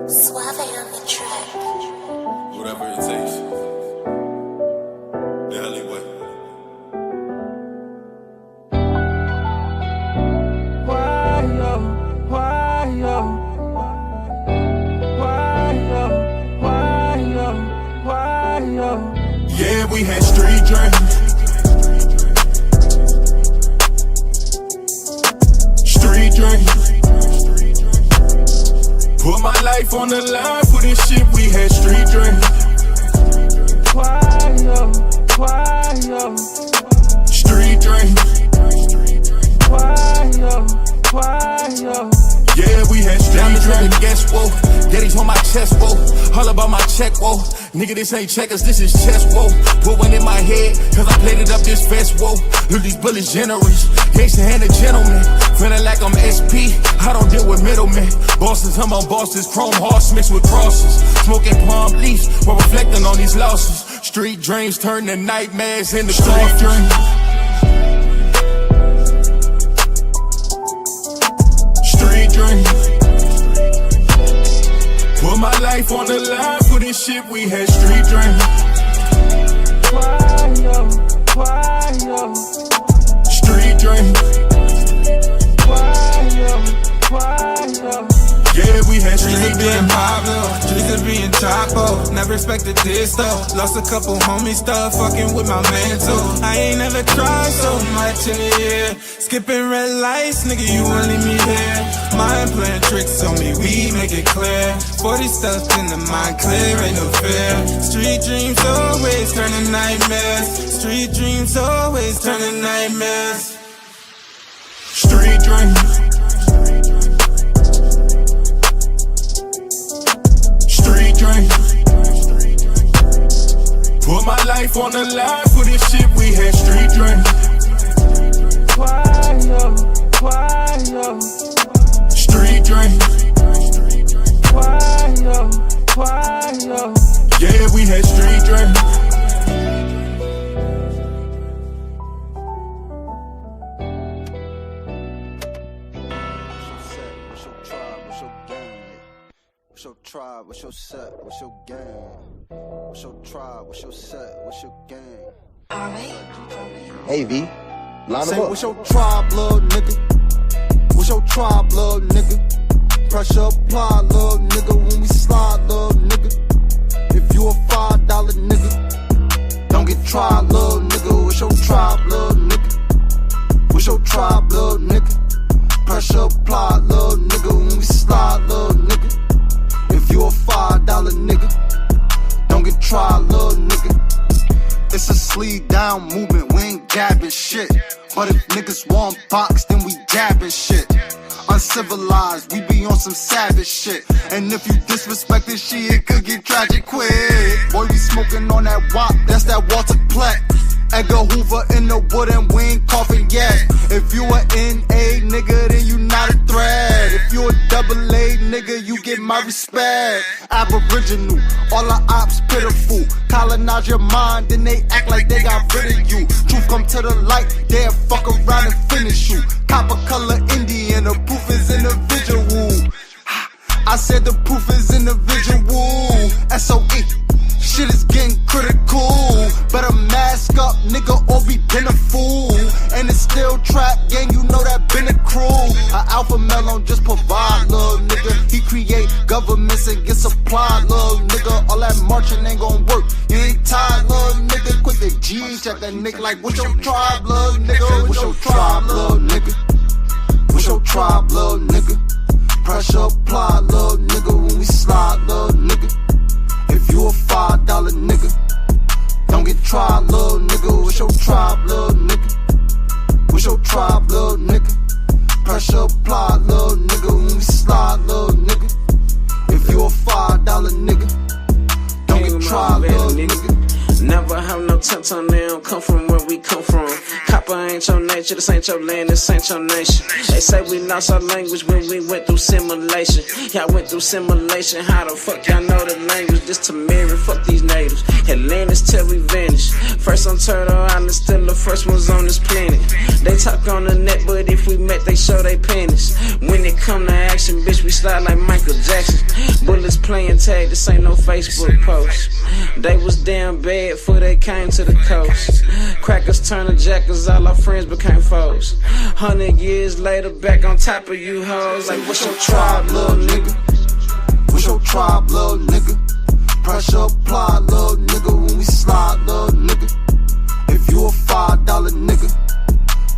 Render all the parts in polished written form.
Suave on the track. Whatever it takes. The alleyway. Yeah, we had street dreams. Street dreams. Put my life on the line for this shit, we had street dreams. Street dreams. Yeah, we had street dreams. Guess whoa, daddy's on my chest, whoa. All about my check, whoa. Nigga, this ain't checkers, this is chess, whoa. Put one in my head, cause I played it up this fast, whoa. Look, these bullets generous, gangsta and a gentleman. Feeling like I'm SP, I don't deal with middlemen. Bosses, I'm on bosses, chrome hearts mixed with crosses. Smoking palm leaves while reflecting on these losses. Street dreams turn to nightmares into street dreams. Street dreams. Put my life on the line for this shit, we had street dreams. Street dreams. Yeah, we had street dreams. Pablo, streets of being Chapo. Never expected this though. Lost a couple homies, stuff fucking with my mental. I ain't never tried so much in a year. Skipping red lights, nigga, you won't leave me here. Mind playing tricks on me, we make it clear. 40 stuff in the mind clear, ain't no fear. Street dreams always turning nightmares. Street dreams always turning nightmares. Street dreams. Street dreams. Put my life on the line for this shit, we had street dreams. Street dreams. Yeah, we had street dreams. What's your tribe, what's your set, what's your gang? What's your tribe, what's your set, what's your gang? Hey V, line Say, them up. what's your tribe, little nigga? What's your tribe, little nigga? Pressure apply, little nigga, when we slide, little nigga. If you a $5 nigga, don't get tried, little nigga. What's your tribe, little nigga? What's your tribe, little nigga? Pressure apply, little nigga, when we slide, little nigga. If you a $5 nigga, don't get tried, little nigga. It's a sleeve down movement, we ain't gabbing shit. But if niggas want box, then we dabbing shit. Uncivilized, we be on some savage shit. And if you disrespect this shit, it could get tragic quick. Boy, we smoking on that wop, that's that Walter Platt. Edgar Hoover in the wood and we ain't coughing yet. If you a N.A. nigga, then you not a threat. If you a AA nigga, you get my respect. Aboriginal, all the ops pitiful. Colonize your mind, then they act like they got rid of you. Truth come to the light, they'll fuck around and finish you. Copper color Indian, the proof is individual. I said the proof is individual. SOE. Shit is getting critical. Better mask up, nigga, or be been a fool. And it's still trap gang, you know that been a crew. A alpha male don't just provide, little nigga. He create governments and get supply, little nigga. All that marching ain't gon' work. You ain't tired, little nigga. Quit the G, check that nigga like, what's your tribe, little nigga? What's your tribe, little nigga? What's your tribe, little nigga? Pressure apply, little nigga, when we slide, little nigga. If you a $5 nigga, don't get tried, little nigga. What's your tribe, little nigga? What's your tribe, little nigga? Pressure apply, little nigga, when we slide, little nigga. If you a $5 nigga, don't get tried, little nigga. Never have no tent on them, come from where we come from. Copper ain't your nature, this ain't your land, this ain't your nation. They say we lost our language when we went through simulation. Y'all went through simulation, how the fuck y'all know the language? This to mirror, fuck these natives. Atlantis till we vanish. First on Turtle Island, still the first ones on this planet. They talk on the net, but if we met, they show they penis. When it come to action, bitch, we slide like Michael Jackson. Bullets tag, this ain't no Facebook post. They was damn bad before they came to the coast. Crackers turned to jackers, all our friends became foes. 100 years later, back on top of you hoes. Like, what's your tribe, little nigga? What's your tribe, little nigga? Pressure apply, little nigga, when we slide, little nigga. If you a $5 nigga,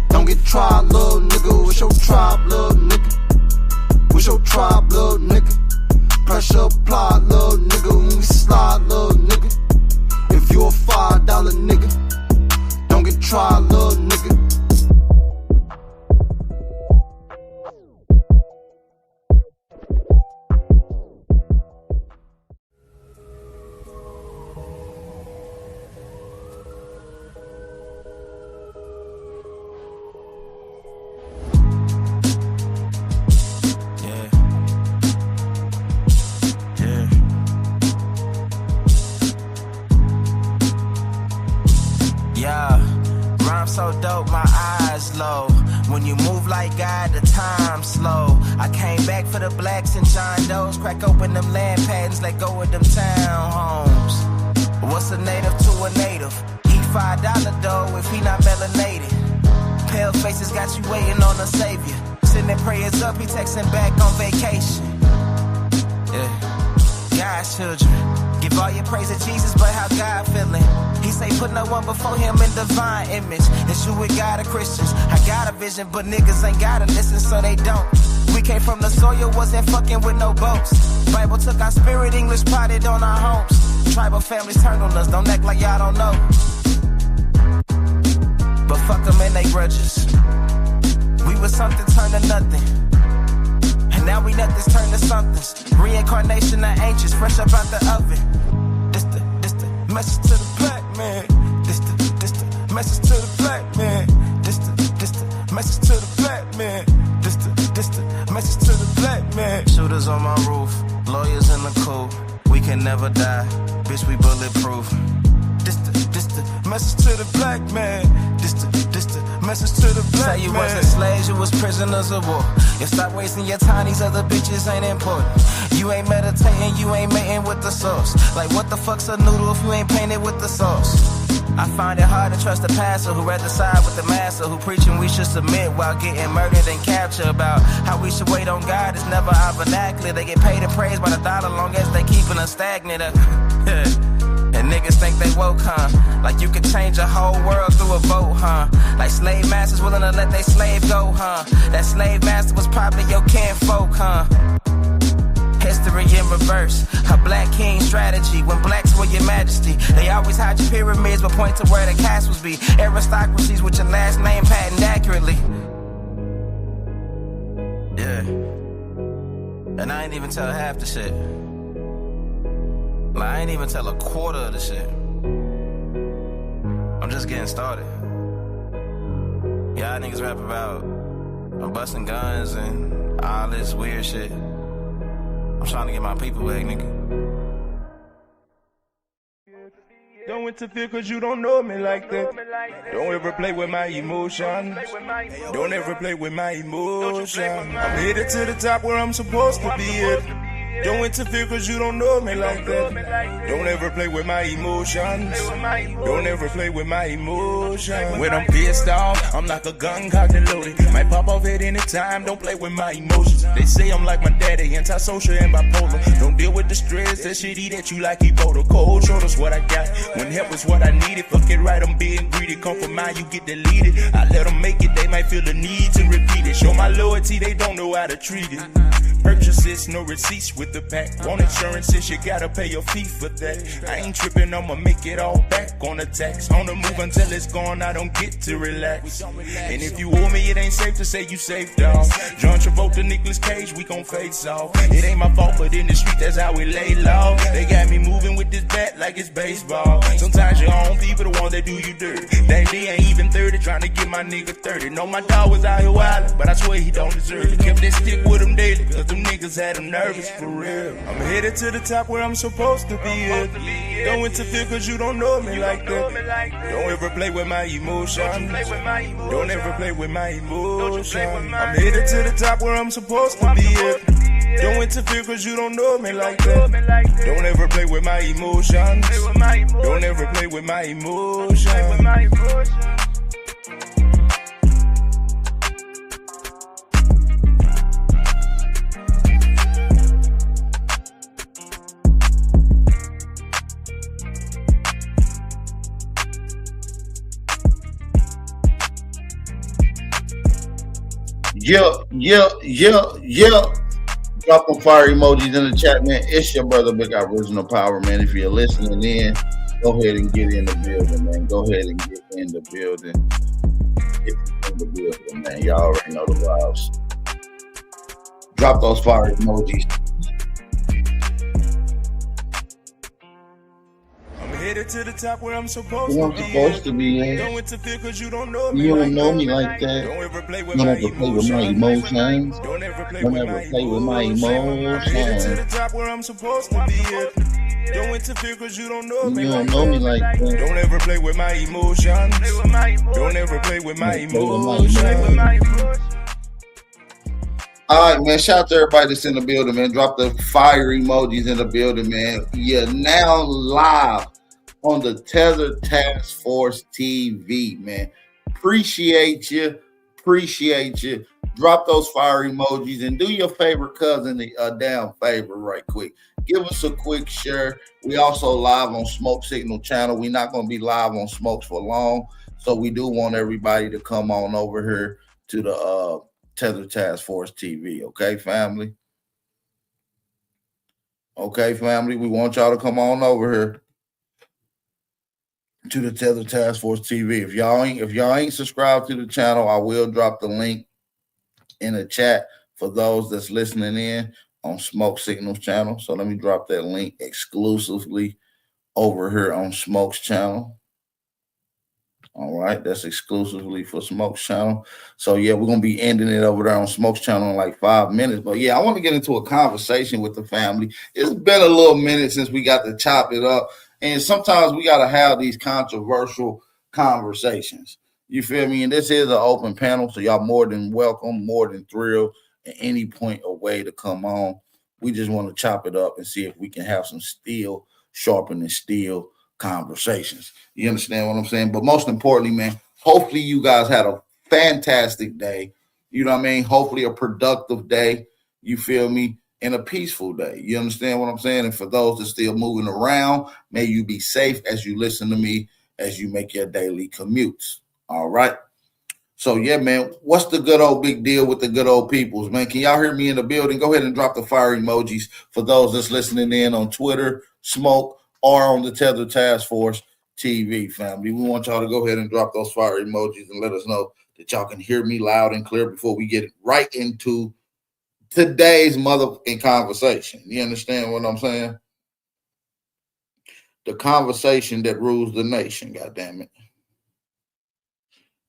don't get tried, little nigga. What's your tribe, little nigga? What's your tribe, little nigga? Pressure apply, little nigga, when we slide, little nigga. If you a $5 nigga, don't get tried, little nigga. So dope, my eyes low. When you move like God, the time slow. I came back for the blacks and John Doe's. Crack open them land patents, let go of them townhomes. What's a native to a native? Eat $5 dough if he not melanated. Pale faces got you waiting on a savior. Sending prayers up, he texting back on vacation. Yeah, God's children. Give all your praise to Jesus, but how God feeling? He say put no one before him in divine image. It's you with God of Christians. I got a vision, but niggas ain't gotta listen, so they don't. We came from the soil, wasn't fucking with no boats. Bible took our spirit, English potted on our homes. Tribal families turned on us, don't act like y'all don't know. But fuck them and they grudges. We was something turned to nothing. And now we nothing's turned to somethings. Reincarnation of ancients, fresh up out the oven. This the message to the black man. This the message to the black man. This the message to the black man. This the message to the black man. Shooters on my roof, lawyers in the coop. We can never die, bitch, we bulletproof. This the message to the black man. This the message to the black man. Say you wasn't slaves, you was prisoners of war. You stop wasting your time, these other bitches ain't important. You ain't meditating, you ain't mating with the sauce. Like what the fuck's a noodle if you ain't painted with the sauce? I find it hard to trust the pastor who rather side with the master, who preaching we should submit while getting murdered and captured. About how we should wait on God is never our vernacular. They get paid and praised by the dollar long as they keeping us stagnant. And niggas think they woke, huh? Like you could change a whole world through a vote, huh? Like slave masters willing to let they slave go, huh? That slave master was probably your kinfolk, huh? History in reverse, a black king strategy. When blacks were your majesty, they always hide your pyramids but point to where the castles be. Aristocracies with your last name patent accurately. Yeah. And I ain't even tell half the shit. Like, I ain't even tell a quarter of the shit. I'm just getting started. Y'all niggas rap about busting guns and all this weird shit. I'm trying to get my people back, nigga. Don't interfere cause you don't know me like that. Don't ever play with my emotions. Don't ever play with my emotions. I'm headed to the top where I'm supposed to be at. Don't interfere cause you don't know me like that. Don't ever play with my emotions. Don't ever play with my emotions. When I'm pissed off, I'm like a gun cocked and loaded. Might pop off at any time, don't play with my emotions. They say I'm like my daddy, antisocial and bipolar. Don't deal with the stress, that shit eat at you like Ebola. Cold shoulders what I got, when help is what I needed. Fuck it right, I'm being greedy. Come from mine, you get deleted. I let them make it, they might feel the need to repeat it. Show my loyalty, they don't know how to treat it. Purchases, no receipts with the pack. Want insurances, you gotta pay your fee for that. I ain't tripping, I'ma make it all back on the tax. On the move until it's gone, I don't get to relax. And if you owe me, it ain't safe to say you safe, dawg. John Travolta, Nicolas Cage, we gon' face off. It ain't my fault, but in the street, that's how we lay low. They got me moving with this bat like it's baseball. Sometimes your own people the ones that do you dirty. They ain't even 30, trying to get my nigga 30. Know my dog was out here wildin', but I swear he don't deserve it. Kept that stick with him daily, cause them niggas had him nervous for real. I'm headed to the top where I'm supposed to be at. Don't interfere cause you don't know me like that. Don't ever play with my emotions. Don't ever play with my emotions. I'm headed to the top where I'm supposed to be at. Don't interfere cause you don't know me like that. Don't ever play with my emotions. Don't ever play with my emotions. Yeah. Drop them fire emojis in the chat, man. It's your brother, Big Original Power, man. If you're listening in, go ahead and get in the building, man. Go ahead and get in the building. If you're in the building, man. Y'all already know the vibes. Drop those fire emojis. Headed to the top where I'm supposed to be. Don't interfere cause you don't know me. You don't know me like that. Don't ever play with my emotions. Don't ever play with my emotions. Headed to the top where I'm supposed to be at. Don't interfere cause you don't know me. You don't know me like that. Don't ever play with my emotions. Don't ever play with my emotions. All right, man. Shout out to everybody that's in the building, man. Drop the fire emojis in the building, man. You're now live on the Tether Task Force TV, man. Appreciate you. Drop those fire emojis and do your favorite cousin a damn favor right quick. Give us a quick share. We also live on Smoke Signal channel. We're not going to be live on Smokes for long, so we do want everybody to come on over here to the Tether Task Force TV. Okay, family? We want y'all to come on over here to the Tether Task Force TV. If y'all ain't subscribed to the channel, I will drop the link in the chat for those that's listening in on Smoke Signals channel. So let me drop that link exclusively over here on Smoke's channel. All right, that's exclusively for Smoke's channel. So yeah, we're gonna be ending it over there on Smoke's channel in like 5 minutes. But yeah, I want to get into a conversation with the family. It's been a little minute since we got to chop it up, and sometimes we got to have these controversial conversations. You feel me? And this is an open panel, so y'all more than welcome, more than thrilled at any point or way to come on. We just want to chop it up and see if we can have some steel sharpening steel conversations. You understand what I'm saying? But most importantly, man, hopefully you guys had a fantastic day. You know what I mean? Hopefully a productive day. You feel me? And a peaceful day. You understand what I'm saying? And for those that still moving around, may you be safe as you listen to me as you make your daily commutes. All right. So yeah, man, what's the good old big deal with the good old peoples, man? Can y'all hear me in the building? Go ahead and drop the fire emojis for those that's listening in on Twitter, Smoke, or on the Tether Task Force TV, family. We want y'all to go ahead and drop those fire emojis and let us know that y'all can hear me loud and clear before we get right into today's motherfucking conversation. You understand what I'm saying? The conversation that rules the nation, goddammit.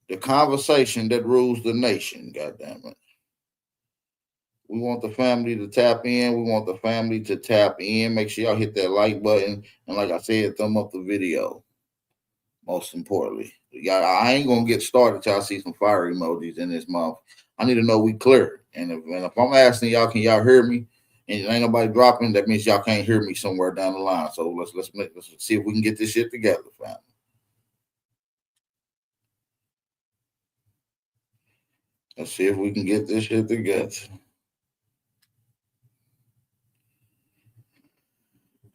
The conversation that rules the nation, goddammit. We want the family to tap in. We want the family to tap in. Make sure y'all hit that like button. And like I said, thumb up the video. Most importantly. Y'all, I ain't going to get started till I see some fire emojis in this month. I need to know we clear. And if I'm asking y'all, can y'all hear me? And ain't nobody dropping, that means y'all can't hear me somewhere down the line. So let's see if we can get this shit together, family. Let's see if we can get this shit together.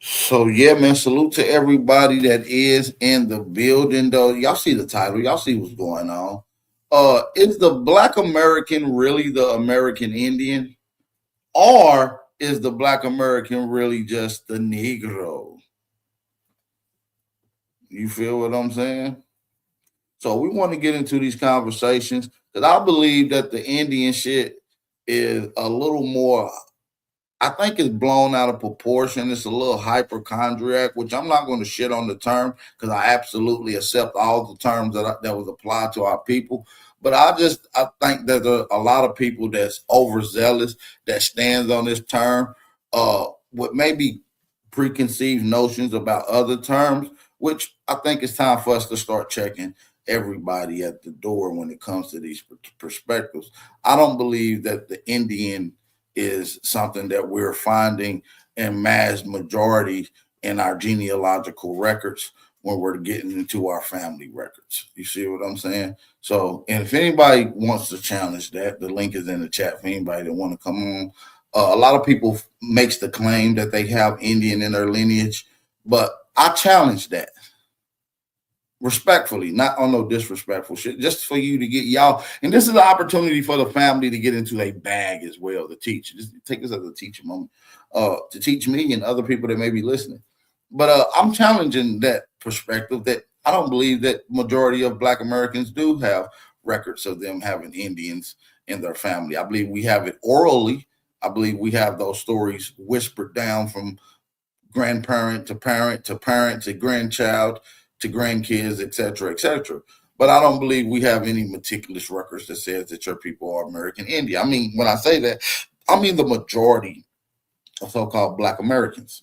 So yeah, man, salute to everybody that is in the building, though. Y'all see the title. Y'all see what's going on. Is the Black American really the American Indian? Or is the Black American really just the Negro? You feel what I'm saying? So we want to get into these conversations because I believe that the Indian shit is a little more, I think it's blown out of proportion. It's a little hypochondriac, which I'm not going to shit on the term because I absolutely accept all the terms that was applied to our people. But I think that there are a lot of people that's overzealous that stands on this term with maybe preconceived notions about other terms, which I think it's time for us to start checking everybody at the door when it comes to these perspectives. I don't believe that the Indian is something that we're finding in mass majority in our genealogical records when we're getting into our family records. You see what I'm saying? So, and if anybody wants to challenge that, the link is in the chat for anybody that want to come on. A lot of people makes the claim that they have Indian in their lineage, but I challenge that respectfully, not on no disrespectful shit, just for you to get y'all. And this is an opportunity for the family to get into a bag as well to teach. Just take this as a teaching moment to teach me and other people that may be listening. But I'm challenging that perspective that I don't believe that majority of Black Americans do have records of them having Indians in their family. I believe we have it orally. I believe we have those stories whispered down from grandparent to parent to parent to grandchild to grandkids, et cetera, et cetera. But I don't believe we have any meticulous records that says that your people are American Indian. I mean, when I say that, I mean the majority of so-called Black Americans.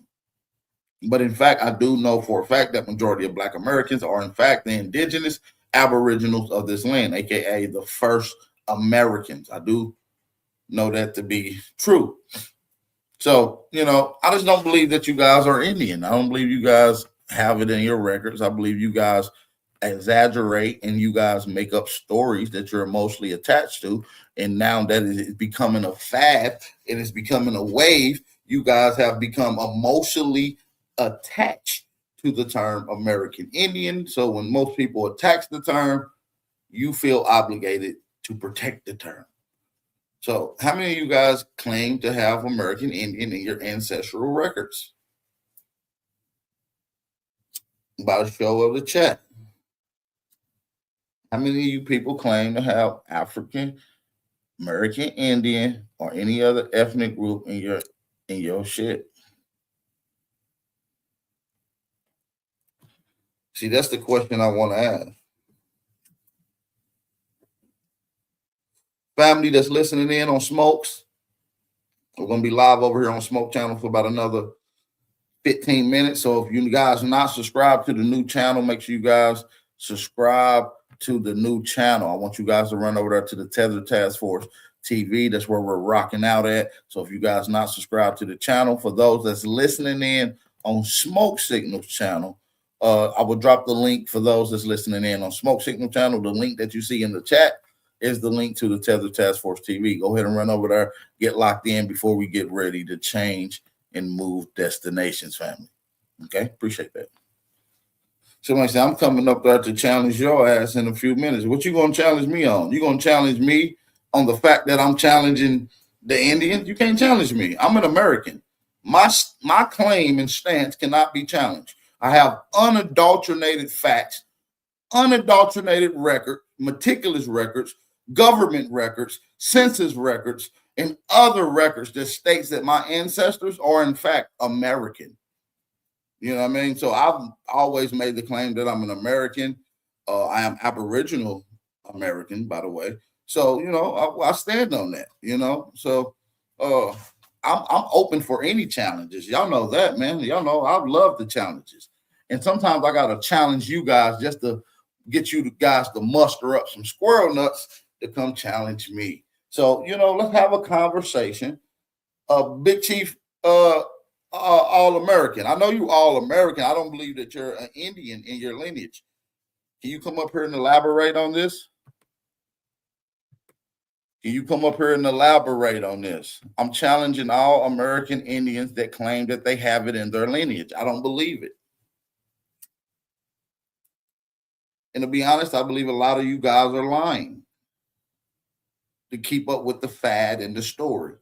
But in fact, I do know for a fact that majority of Black Americans are in fact the indigenous aboriginals of this land, aka the first Americans. I do know that to be true. So, you know, I just don't believe that you guys are Indian. I don't believe you guys have it in your records. I believe you guys exaggerate and you guys make up stories that you're emotionally attached to. And now that it is becoming a fad, it is becoming a wave. You guys have become emotionally attached to the term American Indian. So when most people attach the term, you feel obligated to protect the term. So how many of you guys claim to have American Indian in your ancestral records? By the show of the chat. How many of you people claim to have African American Indian or any other ethnic group in your shit? See, that's the question I want to ask. Family that's listening in on Smokes, we're going to be live over here on Smoke Channel for about another 15 minutes. So if you guys are not subscribed to the new channel, make sure you guys subscribe to the new channel. I want you guys to run over there to the Tether Task Force TV. That's where we're rocking out at. So if you guys not subscribed to the channel, for those that's listening in on Smoke Signals channel, I will drop the link for those that's listening in on Smoke Signal channel. The link that you see in the chat is the link to the Tether Task Force TV. Go ahead and run over there, get locked in before we get ready to change and move destinations, family. Okay, appreciate that. Somebody said, I'm coming up there to challenge your ass in a few minutes. What you gonna challenge me on? You gonna challenge me on the fact that I'm challenging the Indians? You can't challenge me. I'm an American. My claim and stance cannot be challenged. I have unadulterated facts, unadulterated record, meticulous records, government records, census records, and other records that states that my ancestors are in fact American. You know what I mean? So I've always made the claim that I'm an American. I am Aboriginal American, by the way. So, you know, I stand on that, you know. So I'm open for any challenges. Y'all know that, man. Y'all know I love the challenges. And sometimes I got to challenge you guys just to get you guys to muster up some squirrel nuts to come challenge me. So, you know, let's have a conversation. Big Chief, All-American. I know you All-American. I don't believe that you're an Indian in your lineage. Can you come up here and elaborate on this? Can you come up here and elaborate on this? I'm challenging all American Indians that claim that they have it in their lineage. I don't believe it. And to be honest, I believe a lot of you guys are lying to keep up with the fad and the story.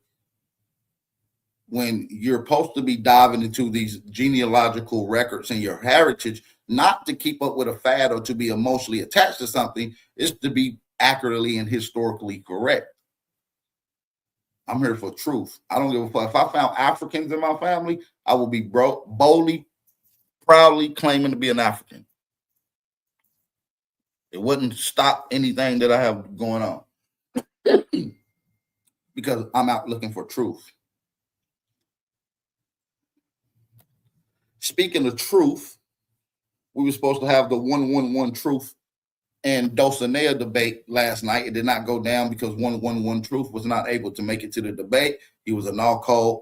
When you're supposed to be diving into these genealogical records and your heritage, not to keep up with a fad or to be emotionally attached to something, is to be accurately and historically correct. I'm here for truth. I don't give a fuck. If I found Africans in my family, I will be boldly, proudly claiming to be an African. It wouldn't stop anything that I have going on because I'm out looking for truth. Speaking of truth, we were supposed to have the 111 truth and Dulcinea debate last night. It did not go down because one Truth was not able to make it to the debate. He was a no call,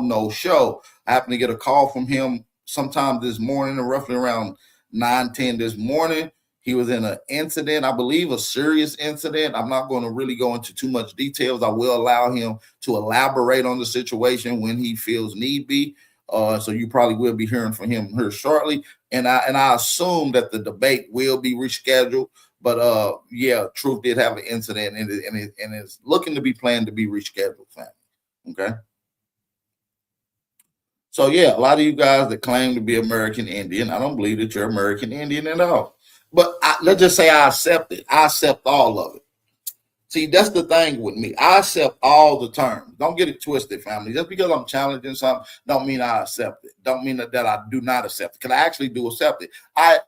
no show. I happened to get a call from him sometime this morning, roughly around 9:10 this morning. He was in an incident, I believe a serious incident. I'm not going to really go into too much details. I will allow him to elaborate on the situation when he feels need be. So you probably will be hearing from him here shortly. And I assume that the debate will be rescheduled. But yeah, Truth did have an incident, and it's looking to be planned to be rescheduled, family. Okay. So yeah, a lot of you guys that claim to be American Indian, I don't believe that you're American Indian at all. But let's just say I accept it. I accept all of it. See, that's the thing with me. I accept all the terms. Don't get it twisted, family. Just because I'm challenging something, don't mean I accept it. Don't mean that I do not accept it. Because I actually do accept it.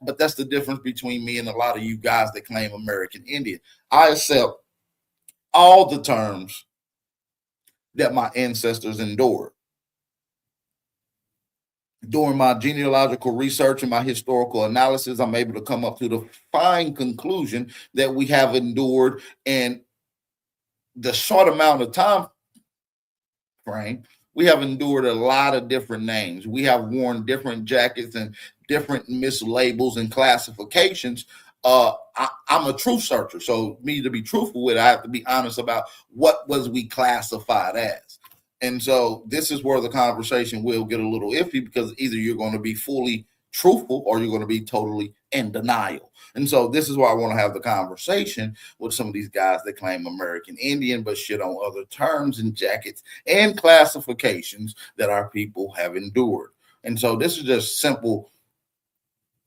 But that's the difference between me and a lot of you guys that claim American Indian. I accept all the terms that my ancestors endured. During my genealogical research and my historical analysis, I'm able to come up to the fine conclusion that we have endured, and the short amount of time frame, we have endured a lot of different names. We have worn different jackets and different mislabels and classifications. I'm a truth searcher, so me to be truthful with it, I have to be honest about what was we classified as. And so this is where the conversation will get a little iffy, because either you're going to be fully truthful or you're going to be totally in denial. And so this is why I want to have the conversation with some of these guys that claim American Indian but shit on other terms and jackets and classifications that our people have endured. And so this is just simple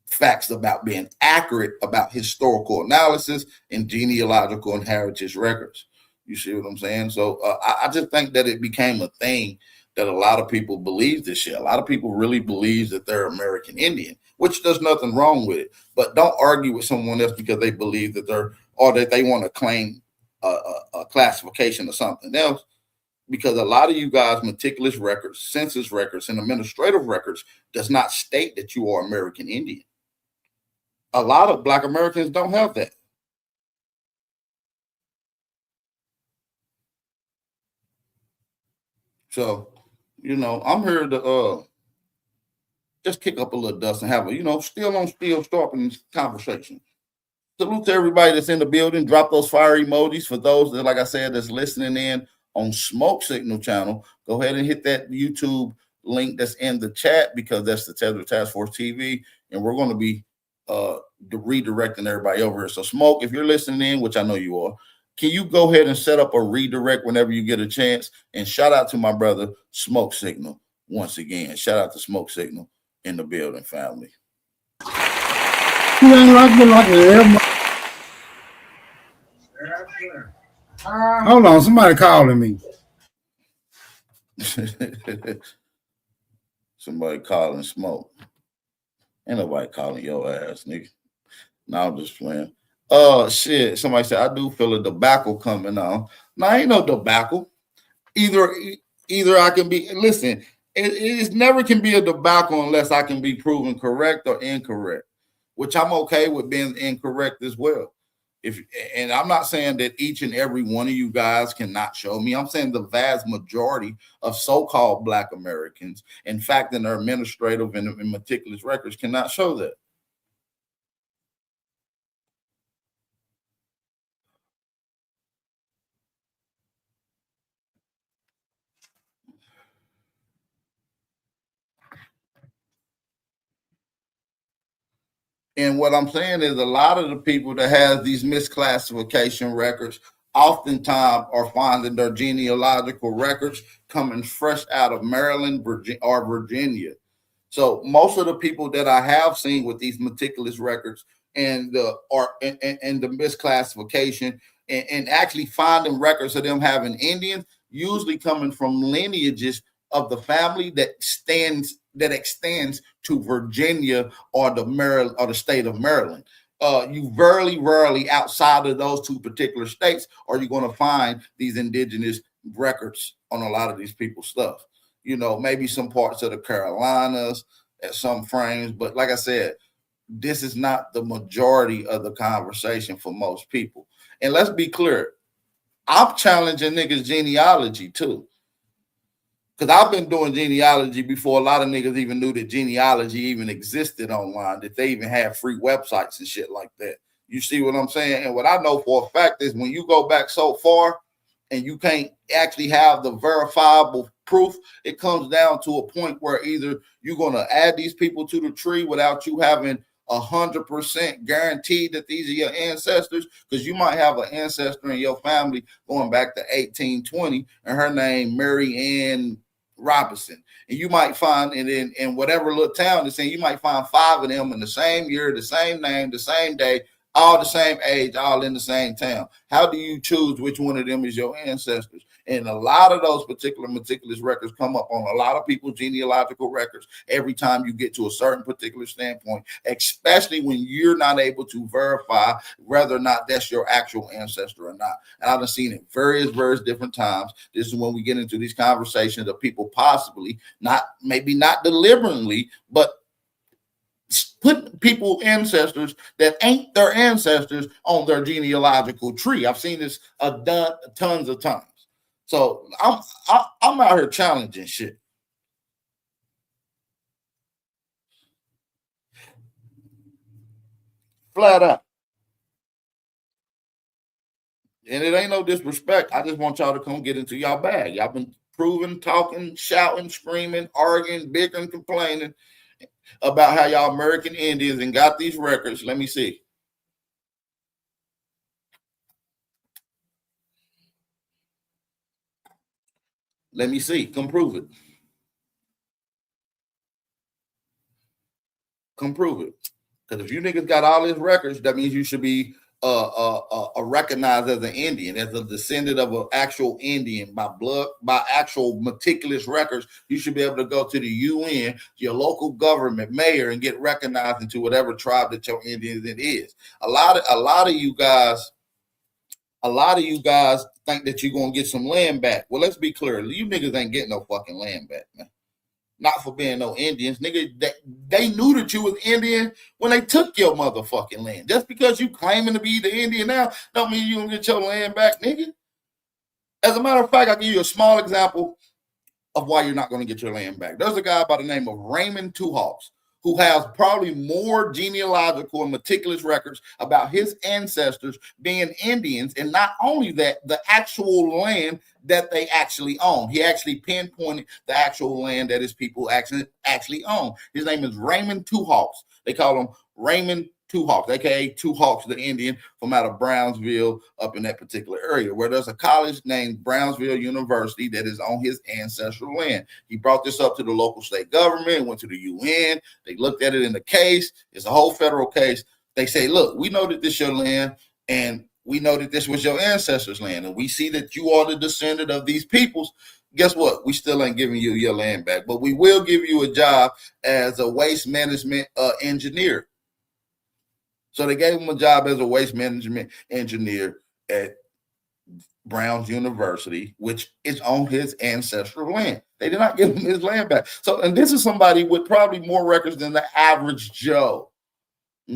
facts about being accurate about historical analysis and genealogical and heritage records. You see what I'm saying? So I just think that it became a thing that a lot of people believe this shit. A lot of people really believe that they're American Indian, which there's nothing wrong with it. But don't argue with someone else because they believe that they're, or that they want to claim a classification or something else. Because a lot of you guys' meticulous records, census records, and administrative records does not state that you are American Indian. A lot of Black Americans don't have that. So, I'm here to just kick up a little dust and have a, still sharpen conversation. Salute to everybody that's in the building. Drop those fire emojis for those that, like I said, that's listening in on Smoke Signal channel. Go ahead and hit that YouTube link that's in the chat, because that's the Tether Task Force TV, and we're going to be redirecting everybody over here. So Smoke, if you're listening in, which I know you are, can you go ahead and set up a redirect whenever you get a chance? And shout out to my brother Smoke Signal once again. Shout out to Smoke Signal in the building, family. Hold on, somebody calling me. Somebody calling Smoke. Ain't nobody calling your ass, nigga. No, I'm just playing. Shit. Somebody said I do feel a debacle coming on. No, ain't no debacle. Either I can be. Listen, it never can be a debacle unless I can be proven correct or incorrect, which I'm okay with being incorrect as well. And I'm not saying that each and every one of you guys cannot show me. I'm saying the vast majority of so-called Black Americans, in fact, in their administrative and meticulous records, cannot show that. And what I'm saying is a lot of the people that have these misclassification records oftentimes are finding their genealogical records coming fresh out of Maryland or Virginia. So most of the people that I have seen with these meticulous records and the misclassification and actually finding records of them having Indians, usually coming from lineages of the family that extends to Virginia or the state of Maryland. You very rarely outside of those two particular states are you going to find these indigenous records on a lot of these people's stuff. Maybe some parts of the Carolinas at some frames, but like I said, this is not the majority of the conversation for most people. And let's be clear, I'm challenging niggas' genealogy too. Because I've been doing genealogy before a lot of niggas even knew that genealogy even existed online, that they even had free websites and shit like that. You see what I'm saying? And what I know for a fact is when you go back so far and you can't actually have the verifiable proof, it comes down to a point where either you're going to add these people to the tree without you having 100% guaranteed that these are your ancestors, because you might have an ancestor in your family going back to 1820 and her name Mary Ann Robinson, and you might find in whatever little town it's in, you might find 5 of them in the same year, the same name, the same day, all the same age, all in the same town. How do you choose which one of them is your ancestors? And a lot of those meticulous records come up on a lot of people's genealogical records every time you get to a certain particular standpoint, especially when you're not able to verify whether or not that's your actual ancestor or not. And I've seen it various different times. This is when we get into these conversations of people possibly maybe not deliberately, but put people ancestors that ain't their ancestors on their genealogical tree. I've seen this tons of times. So I'm out here challenging shit. Flat out. And it ain't no disrespect. I just want y'all to come get into y'all bag. Y'all been proving, talking, shouting, screaming, arguing, bickering, complaining about how y'all American Indians and got these records. Let me see. Let me see. Come prove it. Come prove it. Because if you niggas got all these records, that means you should be recognized as an Indian, as a descendant of an actual Indian by blood, by actual meticulous records. You should be able to go to the UN, your local government, mayor, and get recognized into whatever tribe that your Indian it is. A lot of you guys think that you're gonna get some land back. Well, let's be clear. You niggas ain't getting no fucking land back, man. Not for being no Indians. Nigga, they knew that you was Indian when they took your motherfucking land. Just because you claiming to be the Indian now, don't mean you don't get your land back, nigga. As a matter of fact, I'll give you a small example of why you're not going to get your land back. There's a guy by the name of Raymond Two Hawks who has probably more genealogical and meticulous records about his ancestors being Indians, and not only that, the actual land that they actually own. He actually pinpointed the actual land that his people actually own. His name is Raymond Two Hawks. They call him Raymond Two Hawks, aka Two Hawks, the Indian, from out of Brownsville up in that particular area, where there's a college named Brownsville University that is on his ancestral land. He brought this up to the local state government, went to the UN. They looked at it in the case. It's a whole federal case. They say, look, we know that this is your land, and we know that this was your ancestors' land, and we see that you are the descendant of these peoples. Guess what? We still ain't giving you your land back, but we will give you a job as a waste management engineer. So they gave him a job as a waste management engineer at Brown's University, which is on his ancestral land. They did not give him his land back. So, and this is somebody with probably more records than the average Joe.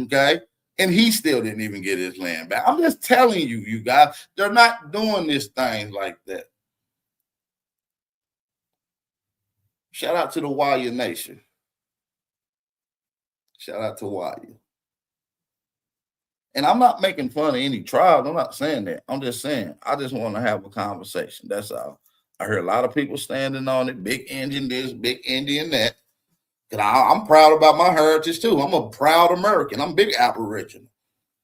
Okay? And he still didn't even get his land back. I'm just telling you, you guys, they're not doing this thing like that. Shout out to the Waya Nation. Shout out to Waya. And I'm not making fun of any tribe. I'm not saying that. I'm just saying, I just want to have a conversation. That's all. I hear a lot of people standing on it. Big Indian this, big Indian that. Because I'm proud about my heritage too. I'm a proud American. I'm big Aboriginal.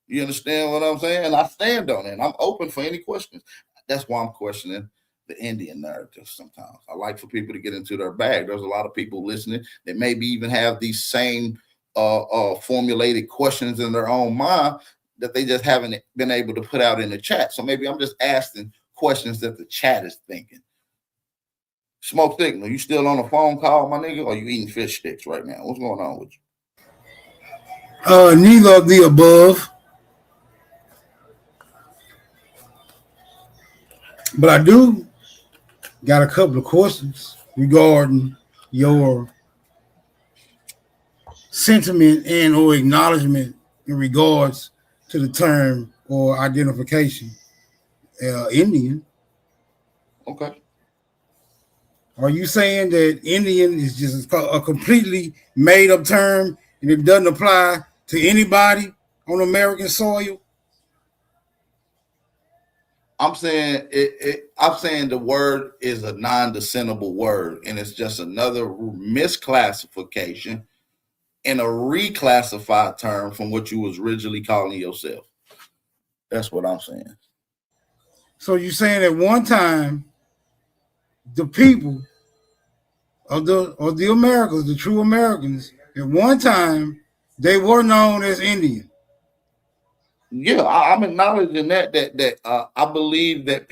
You understand what I'm saying? And I stand on it. And I'm open for any questions. That's why I'm questioning the Indian narrative sometimes. I like for people to get into their bag. There's a lot of people listening that maybe even have these same formulated questions in their own mind that they just haven't been able to put out in the chat. So maybe I'm just asking questions that the chat is thinking. Smoke Signal, you still on a phone call, my nigga, or you eating fish sticks right now? What's going on with you? Neither of the above. But I do got a couple of questions regarding your sentiment and or acknowledgement in regards to the term or identification Indian. Okay. Are you saying that Indian is just a completely made up term and it doesn't apply to anybody on American soil? I'm saying I'm saying the word is a non-descendable word, and it's just another misclassification and a reclassified term from what you was originally calling yourself. That's what I'm saying. So you're saying at one time the people of the Americas, the true Americans, at one time they were known as Indian. Yeah, I'm acknowledging that I believe that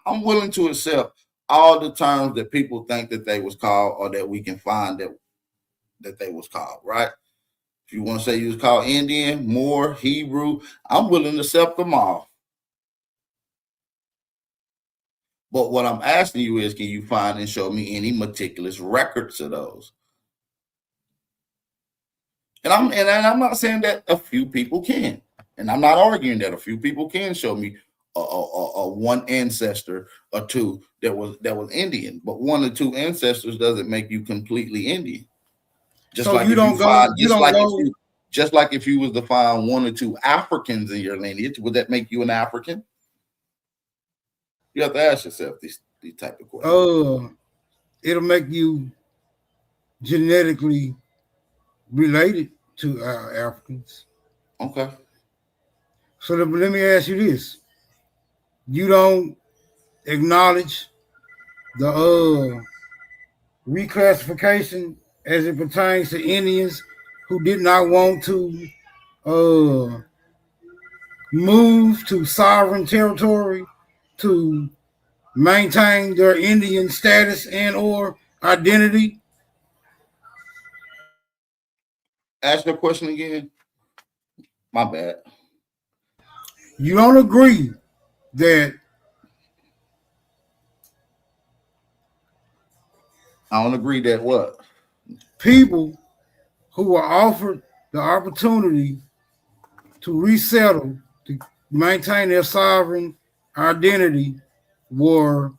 I'm willing to accept all the terms that people think that they was called or that we can find that they was called, right? If you want to say you was called Indian, Moor, Hebrew, I'm willing to accept them all. But what I'm asking you is, can you find and show me any meticulous records of those? And I'm not saying that a few people can, and I'm not arguing that a few people can show me a one ancestor or two that was Indian, but one or two ancestors doesn't make you completely Indian. Just So like you if don't you go, find, you don't go. just like if you was to find one or two Africans in your lineage, would that make you an African? You have to ask yourself these type of questions. It'll make you genetically related to Africans. Okay. So let me ask you this: you don't acknowledge the reclassification as it pertains to Indians who did not want to move to sovereign territory to maintain their Indian status and or identity? Ask your question again. My bad. You don't agree that I don't agree that what? people who were offered the opportunity to resettle, to maintain their sovereign identity, were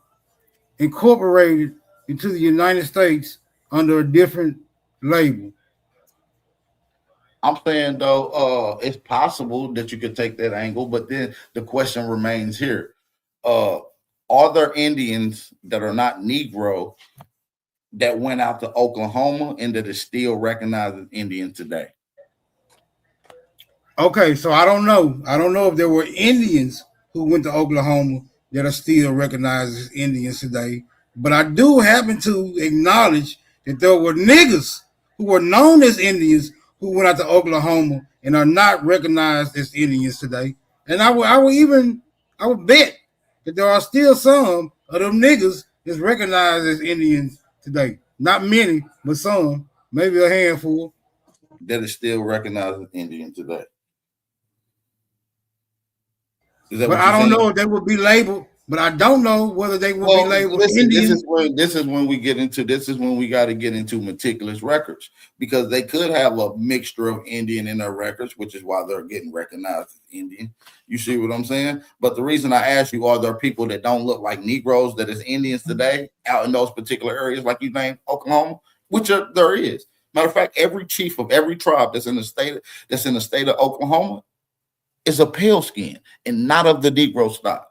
incorporated into the United States under a different label. I'm saying though, it's possible that you could take that angle, but then the question remains here: are there Indians that are not Negro that went out to Oklahoma and that is still recognized as Indian today? Okay, so I don't know. I don't know if there were Indians who went to Oklahoma that are still recognized as Indians today, but I do happen to acknowledge that there were niggas who were known as Indians who went out to Oklahoma and are not recognized as Indians today. And I would bet that there are still some of them niggas that's recognized as Indians today. Not many, but some, maybe a handful. That is still recognized as Indian today. But I don't know if they would be labeled. But I don't know whether they will be labeled Indian. This is when we got to get into meticulous records, because they could have a mixture of Indian in their records, which is why they're getting recognized as Indian. You see what I'm saying? But the reason I ask you, are there people that don't look like Negroes that is Indians today out in those particular areas, like you named Oklahoma, which there is. Matter of fact, every chief of every tribe that's in the state of Oklahoma is a pale skin and not of the Negro stock.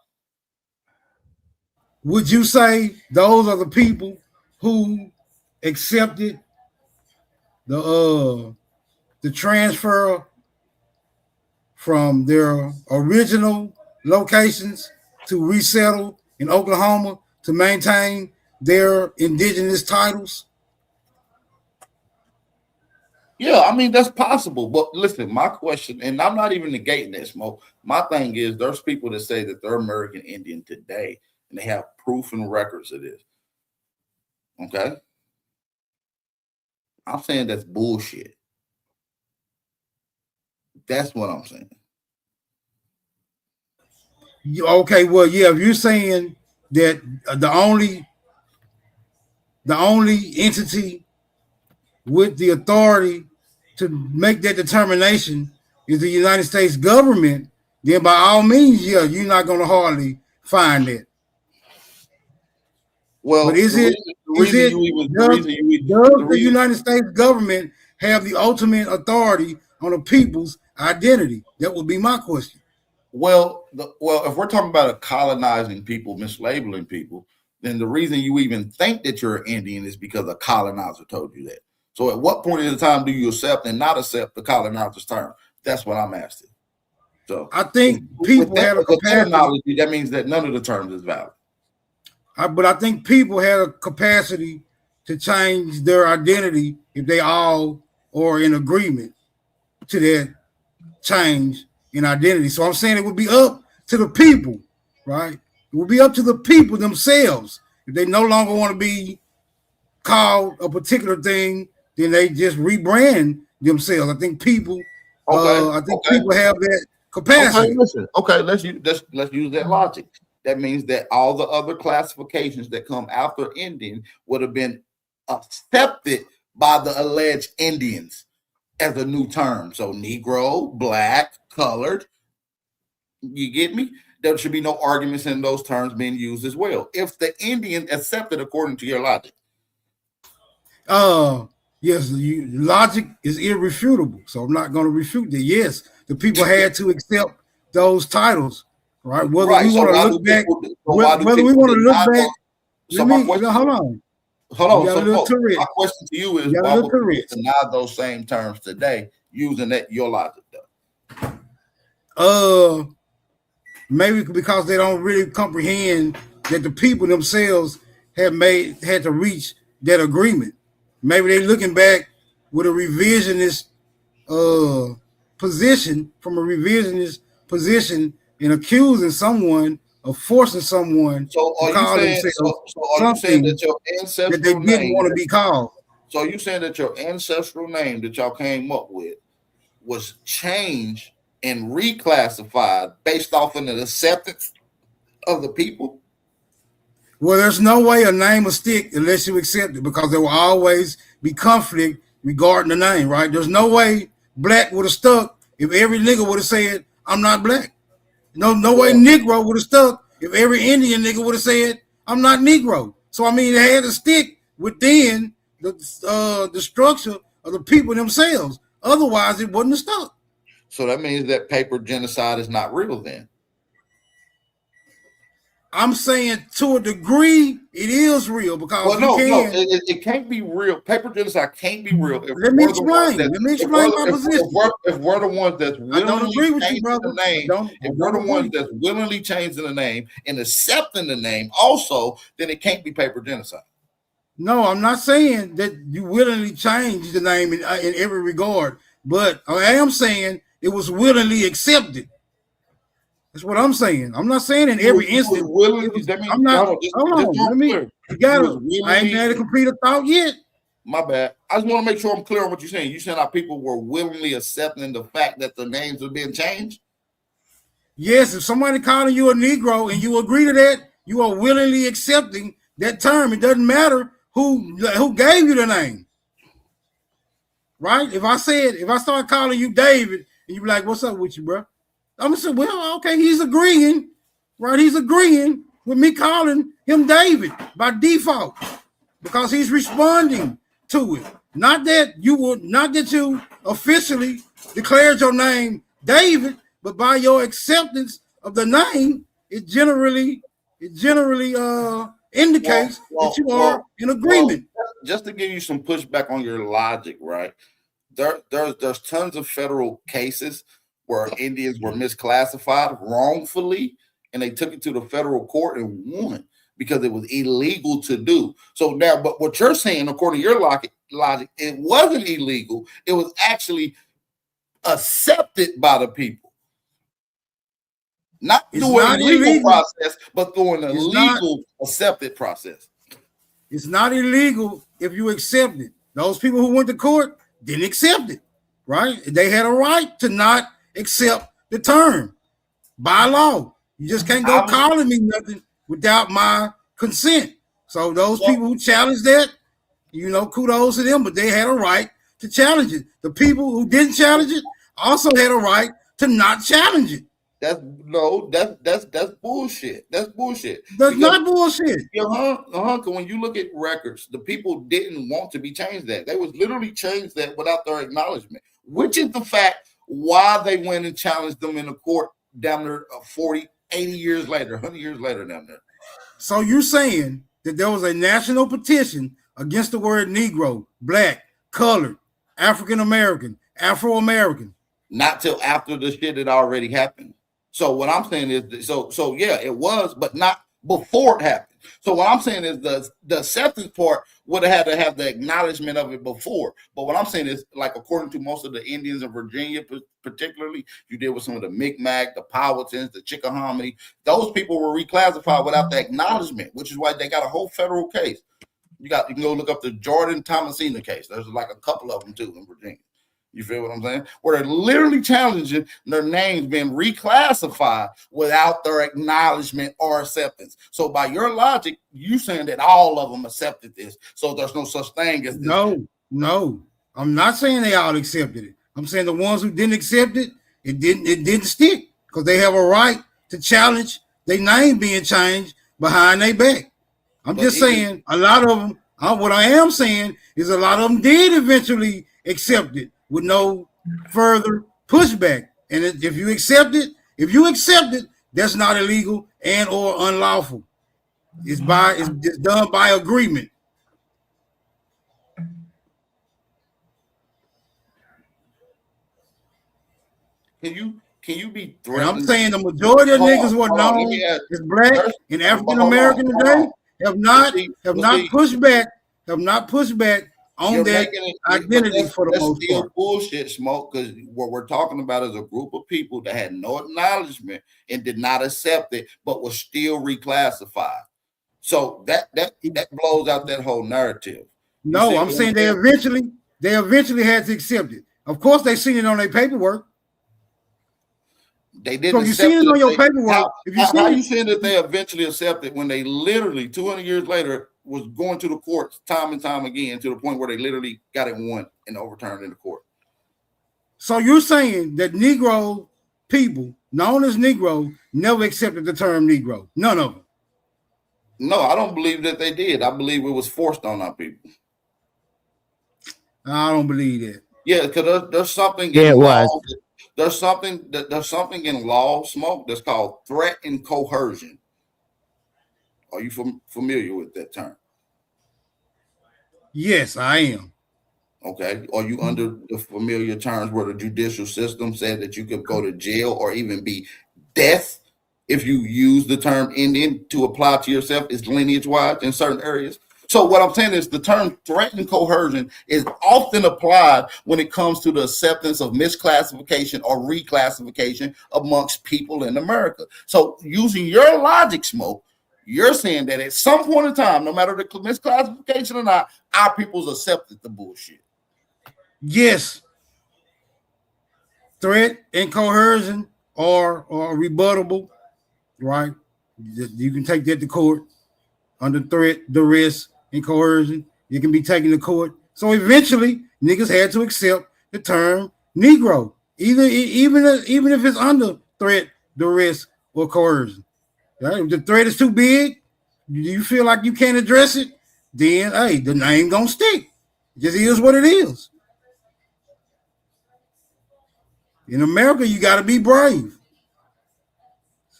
Would you say those are the people who accepted the transfer from their original locations to resettle in Oklahoma to maintain their indigenous titles? Yeah, I mean, that's possible. But listen, my question, and I'm not even negating this, Mo. My thing is, there's people that say that they're American Indian today, and they have proof and records of this. Okay? I'm saying that's bullshit. That's what I'm saying. Okay, well, yeah, if you're saying that the only entity with the authority to make that determination is the United States government, then by all means, yeah, you're not going to hardly find that. Well, but is it does the United States government have the ultimate authority on a people's identity? That would be my question. Well, if we're talking about colonizing people, mislabeling people, then the reason you even think that you're an Indian is because a colonizer told you that. So at what point in the time do you accept and not accept the colonizer's term? That's what I'm asking. So I think people have a capacity. That means that none of the terms is valid. But I think people have a capacity to change their identity if they all are in agreement to that change in identity. So I'm saying it would be up to the people, right? It would be up to the people themselves. If they no longer want to be called a particular thing, then they just rebrand themselves. I think people, people have that capacity. Let's use that logic. That means that all the other classifications that come after Indian would have been accepted by the alleged Indians as a new term. So Negro, black, colored. You get me? There should be no arguments in those terms being used as well. If the Indian accepted according to your logic. Yes, logic is irrefutable. So I'm not going to refute that. Yes, the people had to accept those titles. Right, whether we want to look back, whether we want to look back. Hold on. So my question to you is, why would we deny those same terms today using that your logic? Maybe because they don't really comprehend that the people themselves had to reach that agreement. Maybe they're looking back with a revisionist position and accusing someone of forcing someone to call themselves something that your ancestral that they didn't want to be called. So you saying that your ancestral name that y'all came up with was changed and reclassified based off of the acceptance of the people? Well, there's no way a name will stick unless you accept it, because there will always be conflict regarding the name, right? There's no way black would have stuck if every nigga would have said, I'm not black. No way Negro would have stuck if every Indian nigga would have said, I'm not Negro. So, I mean, it had to stick within the structure of the people themselves. Otherwise, it wouldn't have stuck. So that means that paper genocide is not real then? I'm saying to a degree, it is real, because it can't be real. Paper genocide can't be real. Let me explain my position. If we're the ones that's willingly changing the name, if we're the ones that's willingly changing the name and accepting the name also, then it can't be paper genocide. No, I'm not saying that you willingly change the name in every regard, but I am saying it was willingly accepted. That's what I'm saying. I'm not saying in every instance. I'm not. Hold on. I ain't had to complete a thought yet. My bad. I just want to make sure I'm clear on what you're saying. You saying how people were willingly accepting the fact that the names were being changed? Yes. If somebody calling you a Negro and you agree to that, you are willingly accepting that term. It doesn't matter who gave you the name, right? If I start calling you David and you be like, "What's up with you, bro?" I'm gonna say, well, okay, he's agreeing, right? He's agreeing with me calling him David by default, because he's responding to it. Not that you officially declared your name David, but by your acceptance of the name, it generally indicates that you are in agreement. Just to give you some pushback on your logic, right? There's tons of federal cases where Indians were misclassified wrongfully, and they took it to the federal court and won because it was illegal to do. So now, but what you're saying, according to your logic, it wasn't illegal. It was actually accepted by the people. Not through a legal process, but through a legal accepted process. It's not illegal if you accept it. Those people who went to court didn't accept it, right? They had a right to not accept the term by law. You just can't go calling me nothing without my consent. So those people who challenged that, kudos to them, but they had a right to challenge it. The people who didn't challenge it also had a right to not challenge it. That's bullshit. That's bullshit. That's not bullshit. When you look at records, the people didn't want to be changed that. They was literally changed that without their acknowledgement, which is the fact why they went and challenged them in the court down there 40, 80 years later, 100 years later down there. So you're saying that there was a national petition against the word Negro, black, colored, African-American, Afro-American. Not till after the shit had already happened. So what I'm saying is, so yeah, it was, but not before it happened. So what I'm saying is the acceptance part would have had to have the acknowledgement of it before. But what I'm saying is, like, according to most of the Indians of Virginia, particularly, you did with some of the Micmac, the Powhatans, the Chickahominy, those people were reclassified without the acknowledgement, which is why they got a whole federal case. You can go look up the Jordan Thomasina case. There's like a couple of them too in Virginia. You feel what I'm saying? Where they're literally challenging their names being reclassified without their acknowledgement or acceptance. So by your logic, you saying that all of them accepted this. So there's no such thing as this. No. I'm not saying they all accepted it. I'm saying the ones who didn't accept it, it didn't stick because they have a right to challenge their name being changed behind their back. I'm just saying a lot of them, what I am saying is a lot of them did eventually accept it with no further pushback. And if you accept it, that's not illegal and or unlawful. It's done by agreement. Can you be threatened? And I'm saying the majority of niggas who are known as black and African American today have not pushed back on that identity for the most part. Bullshit, Smoke, because what we're talking about is a group of people that had no acknowledgement and did not accept it, but was still reclassified. So that blows out that whole narrative. No, I'm saying they eventually had to accept it. Of course, they seen it on their paperwork. They didn't. So you seen it on your paperwork. How you saying that they eventually accepted when they literally 200 years later was going to the courts time and time again to the point where they literally got it won and overturned in the court? So you're saying that Negro people, known as Negro, never accepted the term Negro? None of them. No, I don't believe that they did. I believe it was forced on our people. I don't believe that. Yeah, because there's something. Yeah, it was. There's something in law, Smoke, that's called threat and coercion. Are you familiar with that term? Yes, I am. Okay. Are you under the familiar terms where the judicial system said that you could go to jail or even be death if you use the term Indian to apply to yourself as lineage-wise in certain areas? So what I'm saying is the term threat and coercion is often applied when it comes to the acceptance of misclassification or reclassification amongst people in America. So using your logic, Smoke, you're saying that at some point in time, no matter the misclassification or not, our people's accepted the bullshit. Yes. Threat and coercion are rebuttable, right? You can take that to court under threat, duress, and coercion. You can be taken to court. So eventually, niggas had to accept the term Negro, even if it's under threat, duress, or coercion. Right? If the threat is too big, you feel like you can't address it, then hey, the name gonna stick. It just is what it is. In America, you got to be brave.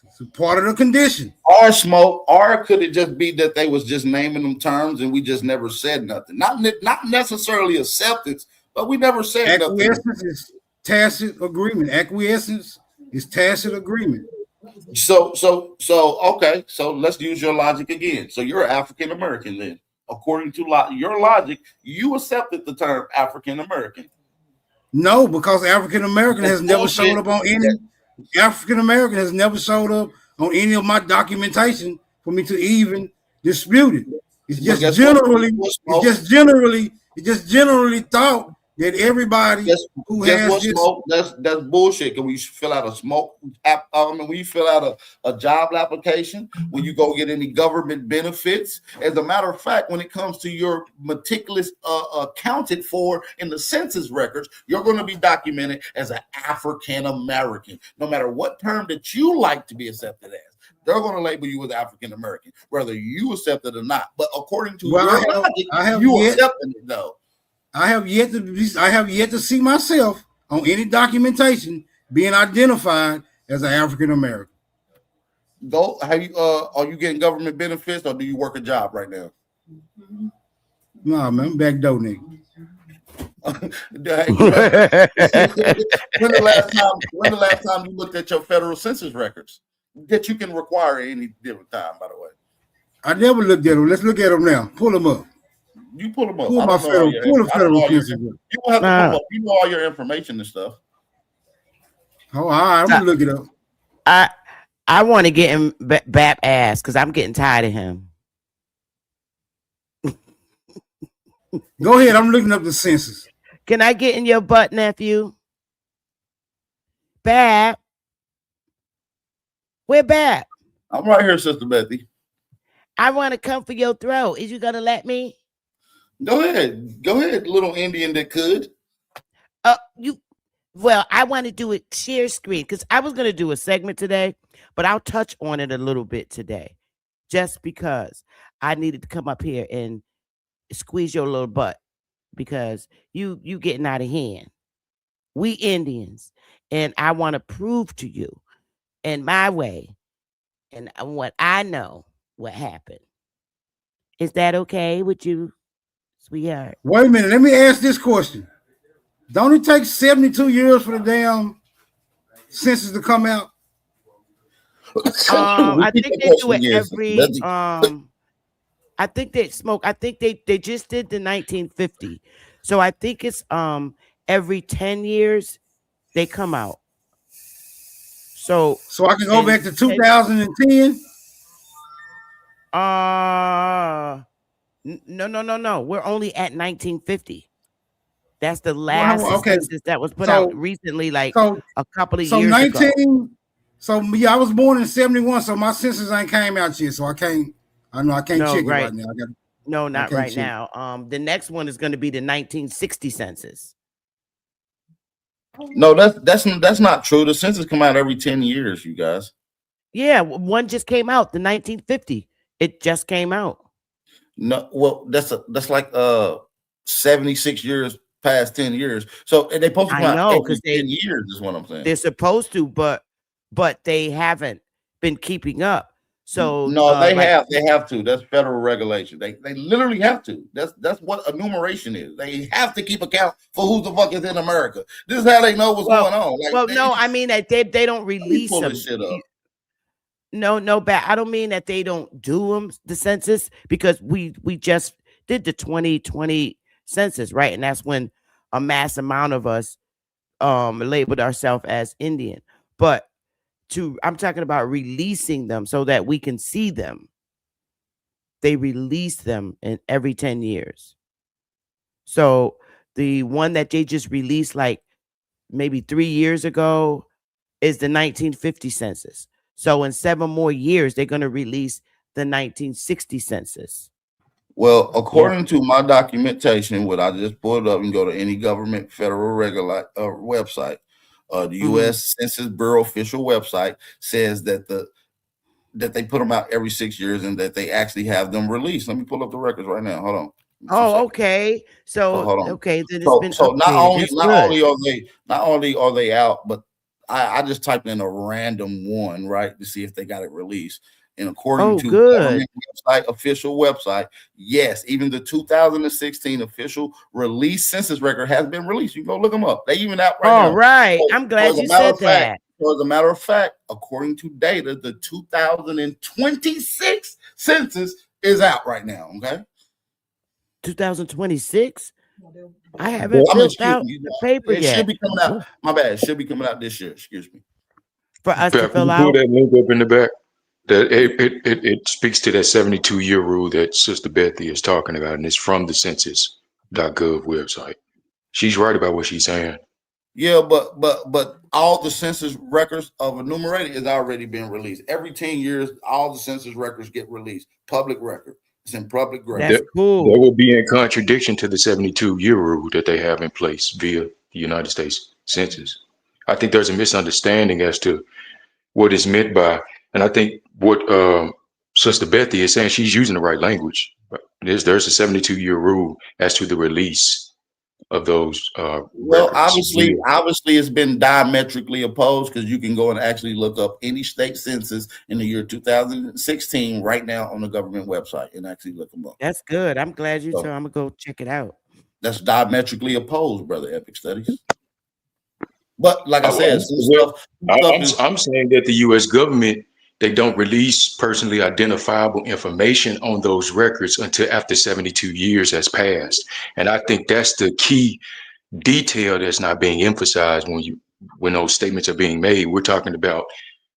It's a part of the condition. Or Smoke, or could it just be that they was just naming them terms and we just never said nothing? Not necessarily acceptance, but we never said nothing. Acquiescence is tacit agreement. Acquiescence is tacit agreement. So okay. So let's use your logic again. So you're African American then. According to your logic, you accepted the term African American. No, because African American has never showed up on any. African American has never showed up on any of my documentation for me to even dispute it. It's just generally thought that everybody who Guess has what, this. Smoke? That's bullshit. Can we fill out a smoke app? When you fill out a job application, when you go get any government benefits. As a matter of fact, when it comes to your meticulous accounted for in the census records, you're going to be documented as an African American, no matter what term that you like to be accepted as. They're going to label you as African American, whether you accept it or not. But according to your logic, you accepting it though. I have yet to see myself on any documentation being identified as an African American. Are you getting government benefits or do you work a job right now? No, man, I'm back door nigga. When the last time you looked at your federal census records that you can require at any different time, by the way? I never looked at them. Let's look at them now. Pull them up. You pull them up. Pull the federal census. You don't have to pull them up. You know all your information and stuff. Oh, all right. I'm gonna look it up. I want to get him BAP ass because I'm getting tired of him. Go ahead. I'm looking up the census. Can I get in your butt, nephew? BAP. Where BAP? I'm right here, Sister Bethy. I want to come for your throat. Is you gonna let me? Go ahead, little Indian that could. Well, I want to do it share screen because I was gonna do a segment today, but I'll touch on it a little bit today, just because I needed to come up here and squeeze your little butt because you getting out of hand. We Indians, and I want to prove to you, in my way, and what I know, what happened. Is that okay with you, sweetheart? Wait a minute. Let me ask this question. Don't it take 72 years for the damn census to come out? I think they do it every. I think they smoke. I think they just did the 1950. So I think it's every 10 years they come out. So I can go back to 2010. No. We're only at 1950. That's the last census that was put out recently, like a couple of years ago. So yeah, I was born in 71, so my census ain't came out yet, so I can't check it right now. No, not right now. The next one is going to be the 1960 census. No, that's not true. The census come out every 10 years, you guys. Yeah, one just came out, the 1950. It just came out. No, well, that's like 76 years past 10 years. So they supposed to come out every 10 years is what I'm saying. They're supposed to, but they haven't been keeping up. So no, they have to. That's federal regulation. They literally have to. That's what enumeration is. They have to keep account for who the fuck is in America. This is how they know what's going on. No, I mean that they don't release them. Shit up. No, bad. I don't mean that they don't do them, the census, because we just did the 2020 census, right? And that's when a mass amount of us labeled ourselves as Indian. But I'm talking about releasing them so that we can see them. They release them in every 10 years. So the one that they just released like maybe 3 years ago is the 1950 census. So in 7 more years, they're going to release the 1960 census. Well, according to my documentation, what I just pulled up, and go to any government federal website. The U.S. Census Bureau official website says that they put them out every 6 years and that they actually have them released. Let me pull up the records right now. Hold on. Oh, okay. So hold on. Okay, then it's been so not only are they out, but I just typed in a random one, right, to see if they got it released. And according to government website, official website, yes, even the 2016 official release census record has been released. You go look them up. They even out right now. All right. So, I'm glad you said that. So as a matter of fact, according to data, the 2026 census is out right now. Okay. 2026? I haven't filled out the paper yet. It should be coming out. My bad. It should be coming out this year. Excuse me. For us to fill out. Pull that link up in the back. That it speaks to that 72-year rule that Sister Bethy is talking about, and it's from the census.gov website. She's right about what she's saying. Yeah, but all the census records of enumerated is already being released. Every 10 years, all the census records get released. Public record. It's in public record. That's cool. That would be in contradiction to the 72-year rule that they have in place via the United States Census. I think there's a misunderstanding as to what is meant by, and I think what Sister Bethy is saying, she's using the right language. There's a 72-year rule as to the release of those well, records. obviously it's been diametrically opposed, because you can go and actually look up any state census in the year 2016 right now on the government website and actually look them up. That's good. I'm glad you told. I'm gonna go check it out. That's diametrically opposed, brother. Epic Studies. But like I said, I'm saying that the U.S. government, they don't release personally identifiable information on those records until after 72 years has passed. And I think that's the key detail that's not being emphasized when those statements are being made. We're talking about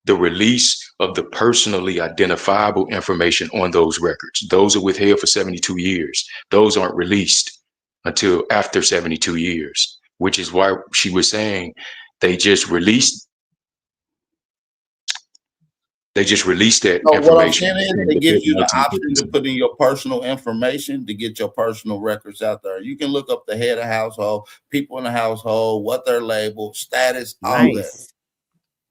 the release of the personally identifiable information on those records. Those are withheld for 72 years. Those aren't released until after 72 years, which is why she was saying they just released that information. What I'm saying is they give you the option to put in your personal information to get your personal records out there. You can look up the head of household, people in the household, what they're labeled, status, all that.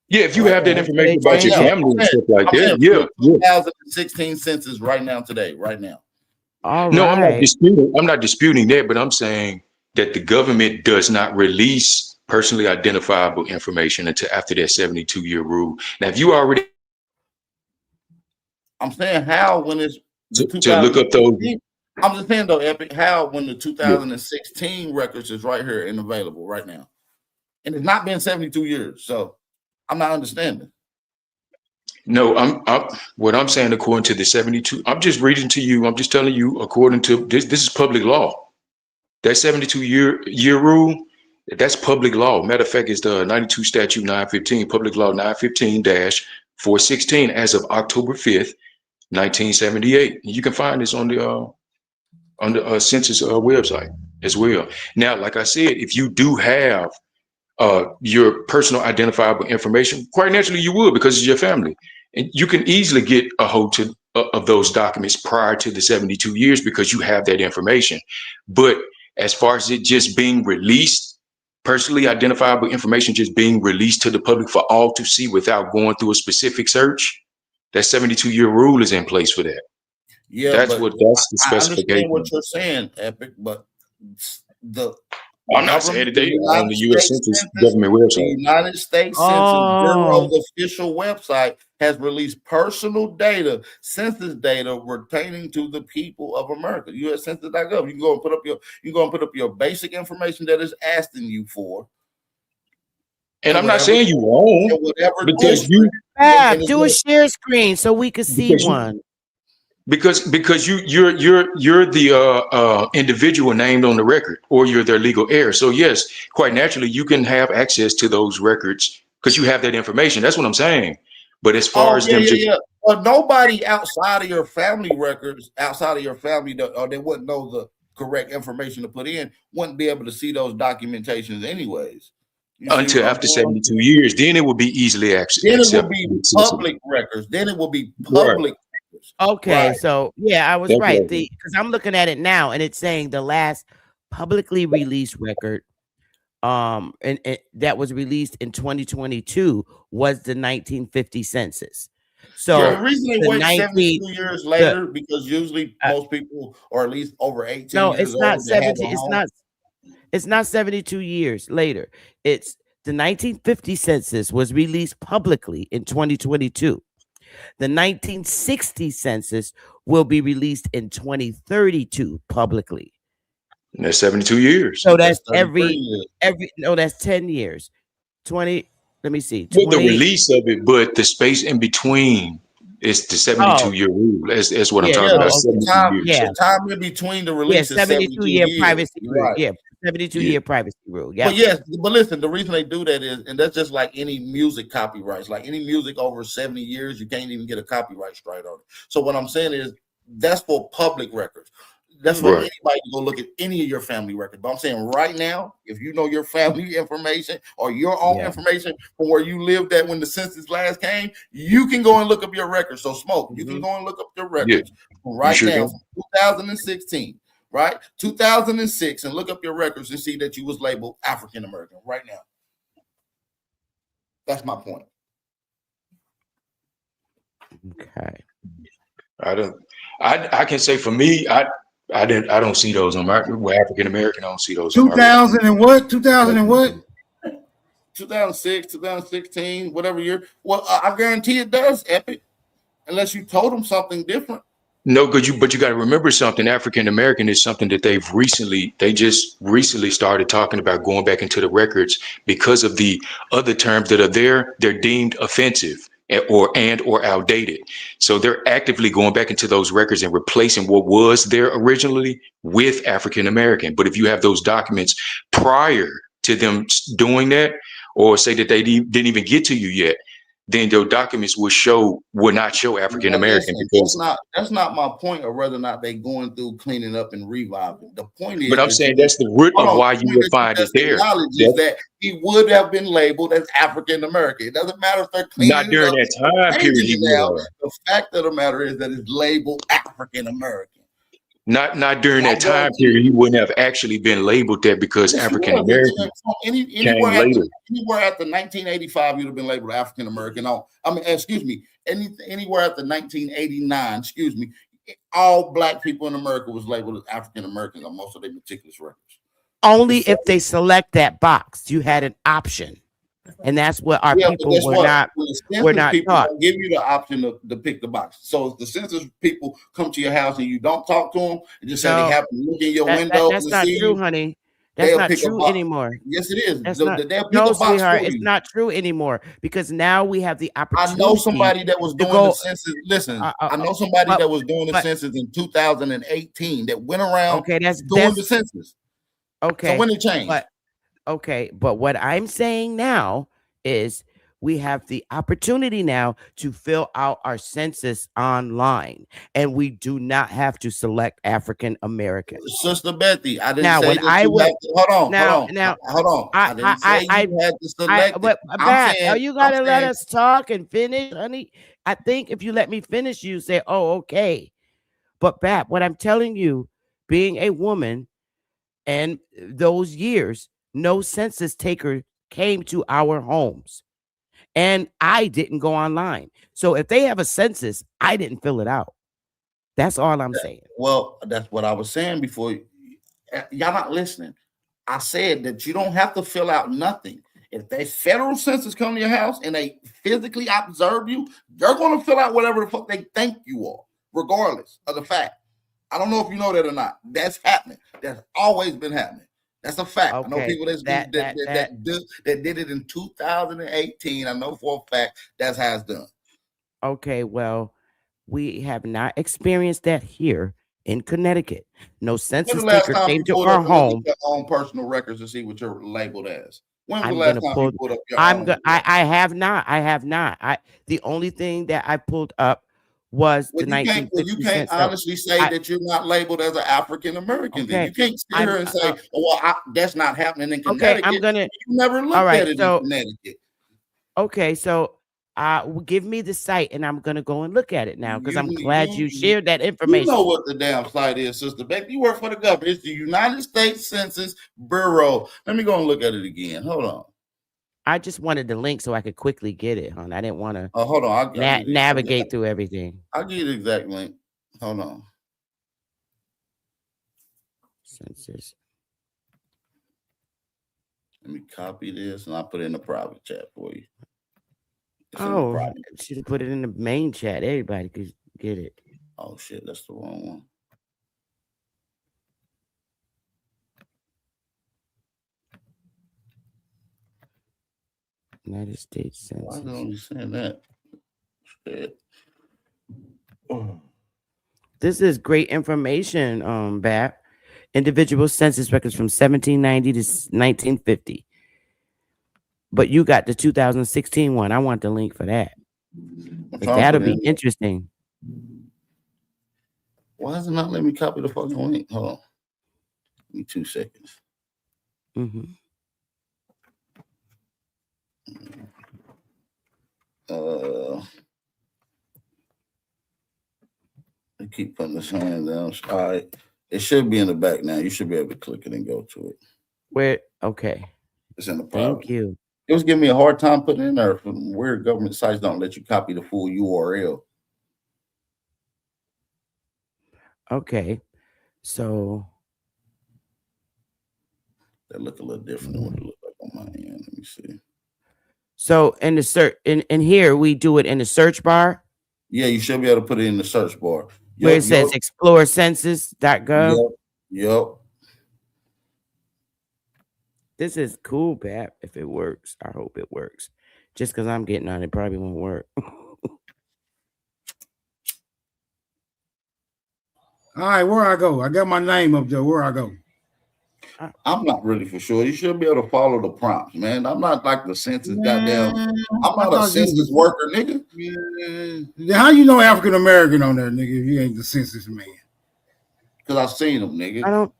Yeah, if you have that information about your family and stuff like that, 2016 census right now, today, right now. No, I'm not disputing that, but I'm saying that the government does not release personally identifiable information until after that 72-year rule. Now, if you already, I'm saying how when it's to look up those. I'm just saying though, Epic, how when the 2016 records is right here and available right now, and it's not been 72 years, so I'm not understanding. No, what I'm saying according to the 72. I'm just reading to you. I'm just telling you according to this. This is public law. That 72-year rule. That's public law. Matter of fact, it's the 92 statute 915, public law 915-416 as of October 5th, 1978. You can find this on the census website as well. Now, like I said, if you do have your personal identifiable information, quite naturally you would, because it's your family. And you can easily get a hold of those documents prior to the 72 years because you have that information. But as far as it just being released, personally identifiable information just being released to the public for all to see without going through a specific search, that 72-year rule is in place for that. Yeah, that's the specification. I understand what you're saying, Epic, but I'm not saying that they on the U.S. Census government website. The United States Census Bureau's official website has released personal data, census data pertaining to the people of America. USCensus.gov. You can go and put up your basic information that is asking you for. And I'm not saying you wrong, because you do a share screen so we can see one. Because you're the individual named on the record, or you're their legal heir. So yes, quite naturally, you can have access to those records because you have that information. That's what I'm saying. But as far as but nobody outside of your family records, outside of your family, or they wouldn't know the correct information to put in, wouldn't be able to see those documentations anyways. Until after 72 years, then it will be easily accessed. Then it will be public records. Then it will be public. Okay, right. So yeah, I was right. Because I'm looking at it now, and it's saying the last publicly released record, and that was released in 2022 was the 1950 census. So the reason they wait 72 years later, because usually most people, or at least over 18 no, years it's not old, 70. It's not 72 years later. It's the 1950 census was released publicly in 2022. The 1960 census will be released in 2032 publicly. And that's 72 years. So that's that's 10 years. 20, let me see. 20, with the release of it, but the space in between is the 72-year rule. That's what I'm talking about. 72 years. The time in between the release is 72 year years. Privacy rule. Right. Yeah. 72-year privacy rule. Yeah. But listen, the reason they do that is, and that's just like any music copyrights, like any music over 70 years, you can't even get a copyright strike on it. So what I'm saying is that's for public records. That's for Right. anybody to go look at any of your family records. But I'm saying right now, if you know your family information or your own information from where you lived at when the census last came, you can go and look up your records. So Smoke, you can go and look up your records from right sure now can. from 2016, right? 2006, and look up your records and see that you was labeled African American right now. That's my point. Okay. I can say for me, I don't see those on my African American. I don't see those on my 2000 and what? 2000 and what? 2006, 2016, whatever year. Well, I guarantee it does, Epic, unless you told them something different. No, but you got to remember something. African American is something that they just recently started talking about going back into the records because of the other terms that are there. They're deemed offensive or outdated. So they're actively going back into those records and replacing what was there originally with African American. But if you have those documents prior to them doing that, or say that they didn't even get to you yet, then your documents will not show African American. That's not my point of whether or not they going through cleaning up and reviving. The point is, but I'm saying that's the root of why you would find it there. Is that he would have been labeled as African American. It doesn't matter if they're cleaning not during that time period. The fact of the matter is that it's labeled African American. Not during that time period. He wouldn't have actually been labeled that because African American anywhere after 1985, you'd have been labeled African American. Anywhere after 1989, all black people in America was labeled as African Americans on most of their meticulous records. Only if they select that box, you had an option. And that's what our people were not taught. Give you the option to pick the box. So if the census people come to your house and you don't talk to them, and just say they happen to look in your window. That's not true, honey. That's not true anymore. Yes, it is. No, sweetheart, it's not true anymore because now we have the opportunity. I know somebody that was doing the census. Listen, I know somebody that was doing the census in 2018 that went around doing the census. Okay. So when it changed? But what I'm saying now is we have the opportunity now to fill out our census online, and we do not have to select African American. Sister Betty, I didn't say that you had to, hold on. I didn't say you had to select it. You gotta let us talk and finish, honey. I think if you let me finish, you say, "Oh, okay." But Bap, what I'm telling you, being a woman, and those years, no census taker came to our homes. And I didn't go online. So if they have a census, I didn't fill it out. That's all I'm saying. Well, that's what I was saying before. Y'all not listening. I said that you don't have to fill out nothing. If they federal census come to your house and they physically observe you, they're going to fill out whatever the fuck they think you are, regardless of the fact. I don't know if you know that or not. That's happening. That's always been happening. That's a fact. Okay. I know people that did it in 2018. I know for a fact that's how it's done. Okay, well, we have not experienced that here in Connecticut. No census taker came to our home. Your own personal records to see what you're labeled as. When was the last time you pulled up your own? I have not. The only thing that I pulled up was the 1950 you can't honestly say that you're not labeled as an African American. Okay. You can't sit here and say, that's not happening in Connecticut. Okay, you never looked at it in Connecticut. Okay, so give me the site and I'm gonna go and look at it now because I'm glad you shared that information. You know what the damn site is, Sister Beck. You work for the government. It's the United States Census Bureau. Let me go and look at it again. Hold on. I just wanted the link so I could quickly get it, hon. I didn't want to hold on. navigate through everything. I'll give you the exact link. Hold on. Census. Let me copy this and I'll put it in the private chat for you. Should have put it in the main chat. Everybody could get it. Oh shit, that's the wrong one. United States Census. Why don't you saying that? Shit. This is great information, Bap. Individual census records from 1790 to 1950. But you got the 2016 one. I want the link for that. That'll be interesting. Why is it not letting me copy the fucking link? Hold on. Give me 2 seconds. Mm-hmm. I keep putting this hand down. All right. It should be in the back now. You should be able to click it and go to it. Where? Okay. It's in the private. Thank you. It was giving me a hard time putting it in there. From weird government sites don't let you copy the full URL. Okay. So that look a little different than what it looked like on my end. Let me see. So in the search in here we do it in the search bar. Yeah, you should be able to put it in the search bar. Where it says explore census.gov. Yep. This is cool, Bat. If it works, I hope it works. Just because I'm getting on it probably won't work. All right, where I go? I got my name up there. Where I go? I'm not really for sure. You should be able to follow the prompts, man. I'm not like the census goddamn. I'm not a census worker, nigga. Yeah. How you know African American on there, nigga, if you ain't the census man? Because I've seen them, nigga. I don't.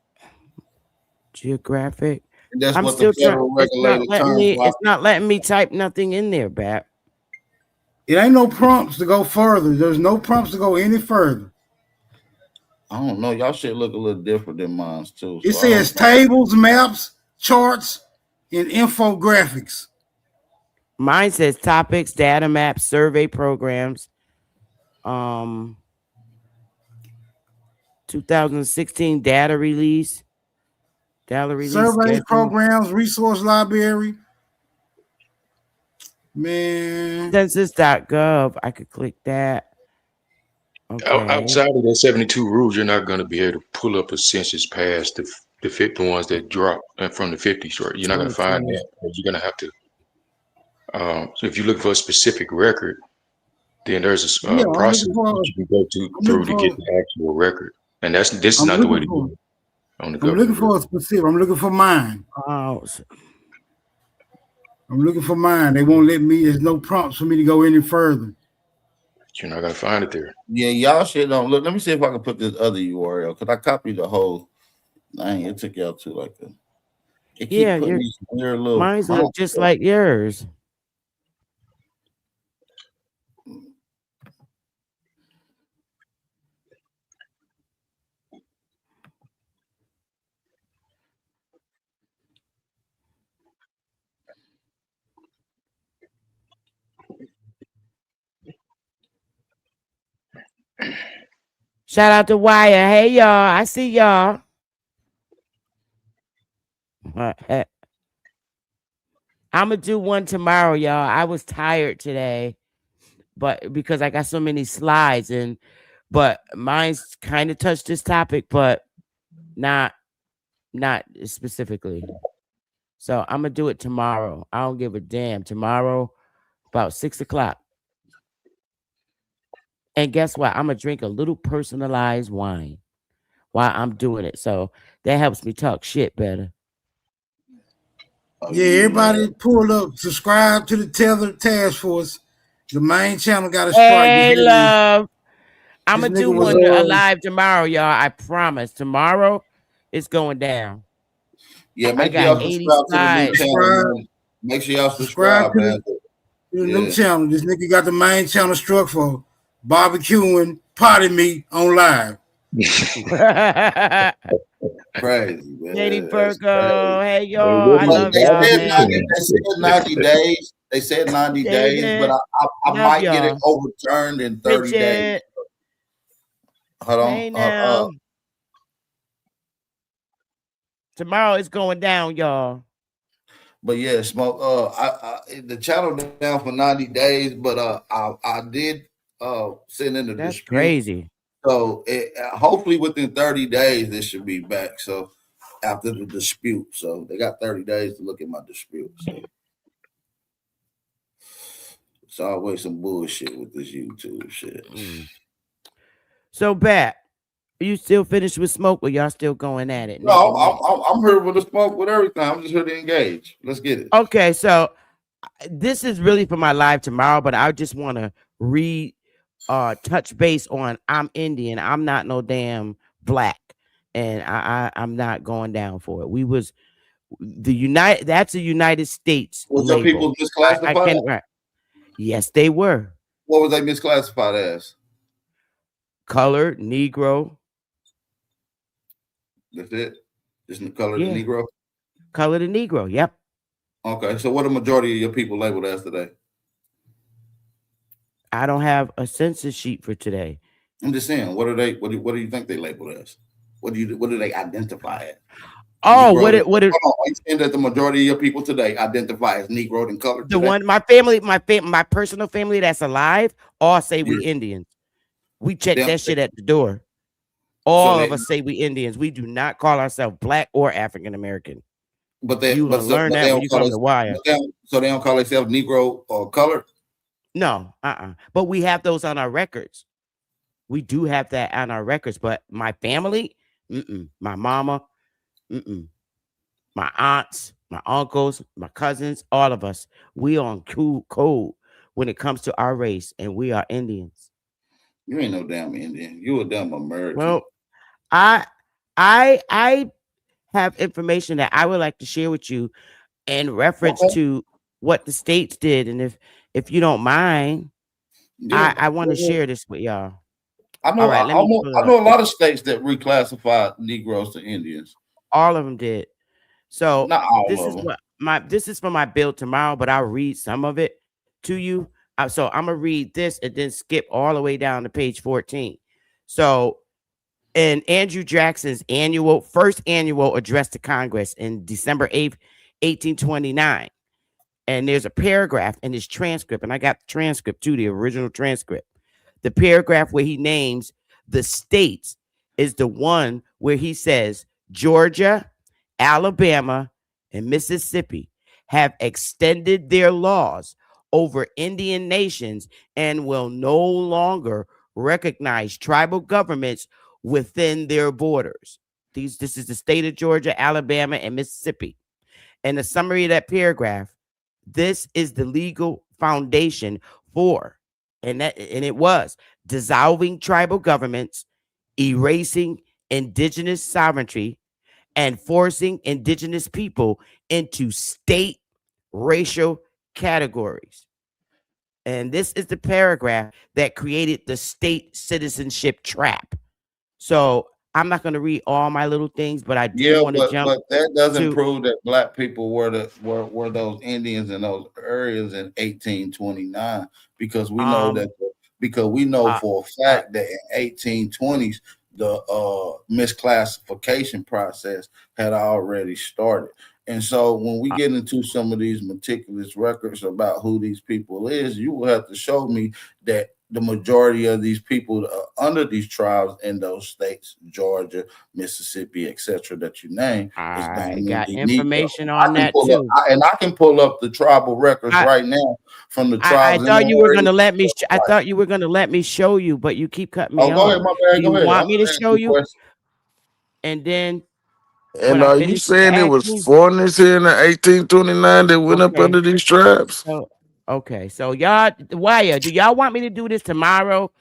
Geographic. And that's I'm what still the federal trying. regulated It's not letting me type nothing in there, Bat. It ain't no prompts to go further. There's no prompts to go any further. I don't know. Y'all shit look a little different than mine too. It says tables, maps, charts, and infographics. Mine says topics, data maps, survey programs. 2016 data release. Surveys, programs, resource library. Man. Census.gov. I could click that. Okay. Outside of that 72 rules, you're not going to be able to pull up a census past the 50 ones that drop from the 50s. Right? You're not going to find that. You're going to have to. So if you look for a specific record, then there's a process that you can go through to get the actual record, and this is not the way to do it. I'm looking for a specific. I'm looking for mine. Oh. I'm looking for mine. They won't let me. There's no prompts for me to go any further. You're not gonna find it there. Yeah, y'all shit don't look. Let me see if I can put this other URL because I copied the whole. Dang, it took y'all to like a. Yeah, mine's look just like yours. Shout out to Wire. Hey, y'all. I see y'all. I'm going to do one tomorrow, y'all. I was tired today, but because I got so many slides but mine's kind of touched this topic, but not specifically. So I'm going to do it tomorrow. I don't give a damn. Tomorrow, about 6 o'clock. And guess what? I'm going to drink a little personalized wine while I'm doing it. So that helps me talk shit better. Yeah, everybody pull up, subscribe to the Tether Task Force. The main channel got a strike. Hey, love. I'm going to do one live tomorrow, y'all. I promise. Tomorrow, it's going down. Yeah, make sure y'all subscribe to the new channel, man. Make sure y'all subscribe, man. To the new channel. This nigga got the main channel struck for barbecuing potty meat on live. Crazy, man. Lady Virgo, hey y'all, I love y'all. They said 90 days. They said 90 days, but I might get it overturned in 30 days. Hold on. Hey now. Tomorrow it's going down, y'all. But yeah, Smoke. The channel down for 90 days, but I did send in the dispute. That's crazy. So hopefully within 30 days this should be back. So after the dispute, so they got 30 days to look at my dispute. So it's always some bullshit with this YouTube shit. So, Bat, are you still finished with Smoke, or y'all still going at it? No, I'm here with the Smoke with everything. I'm just here to engage. Let's get it. Okay, so this is really for my live tomorrow, but I just want to read touch base on I'm Indian. I'm not no damn black. And I'm not going down for it. We was that's a United States Was your label. people I misclassified? can't right. Yes, they were. What was they misclassified as? Colored, Negro. That's it. Just the color of Yeah. the Negro. Colored and Negro. Yep. Okay, so what the majority of your people labeled as today? I don't have a census sheet for today. I'm just saying, what are they? What do you think they labeled as? What do they identify as? Oh, Negro, what it hold on, are you saying that the majority of your people today identify as Negro and colored the today? one my family, my personal family that's alive, all say we Yeah. Indians. We check Them- that shit at the door. All they- of us say we Indians. We do not call ourselves black or African American. But they You but, gonna so, learn but that they when don't you call come us, to Wire. so they don't call themselves Negro or colored. No, But we have those on our records. We do have that on our records. But my family, my mama, my aunts, my uncles, my cousins, all of us, we on cool code when it comes to our race, and we are Indians. You ain't no damn Indian. You a damn American. Well, I have information that I would like to share with you in reference to what the states did, and if you don't mind, Yeah, I want to share this with y'all. I know. All right, let me pull it I know a up. lot of states that reclassified Negroes to Indians. All of them did. So Not all this of is them. what this is for my bill tomorrow, but I'll read some of it to you. So I'm gonna read this and then skip all the way down to page 14. So in Andrew Jackson's first annual address to Congress in December 8th, 1829. And there's a paragraph in his transcript, and I got the transcript too, the original transcript. The paragraph where he names the states is the one where he says Georgia, Alabama, and Mississippi have extended their laws over Indian nations and will no longer recognize tribal governments within their borders. This is the state of Georgia, Alabama, and Mississippi. And the summary of that paragraph, this is the legal foundation for, and it was dissolving tribal governments, erasing indigenous sovereignty, and forcing indigenous people into state racial categories. And this is the paragraph that created the state citizenship trap. So I'm not going to read all my little things, but I do want to jump. But that doesn't to, prove that black people were those Indians in those areas in 1829, because we know for a fact that in 1820s the misclassification process had already started. And so when we get into some of these meticulous records about who these people is, you will have to show me that the majority of these people under these tribes in those states, Georgia, Mississippi, etc., that you name, I got information Negro. on that too. I can pull up the tribal records right now from the tribes. I thought you were going to let me. I thought you were going to let me show you, but you keep cutting me off. Go ahead, my bad. Do you want me to show you? And then. And are you saying it was foreigners here in the 1829 that went up under these tribes? So y'all, Wire, do y'all want me to do this tomorrow,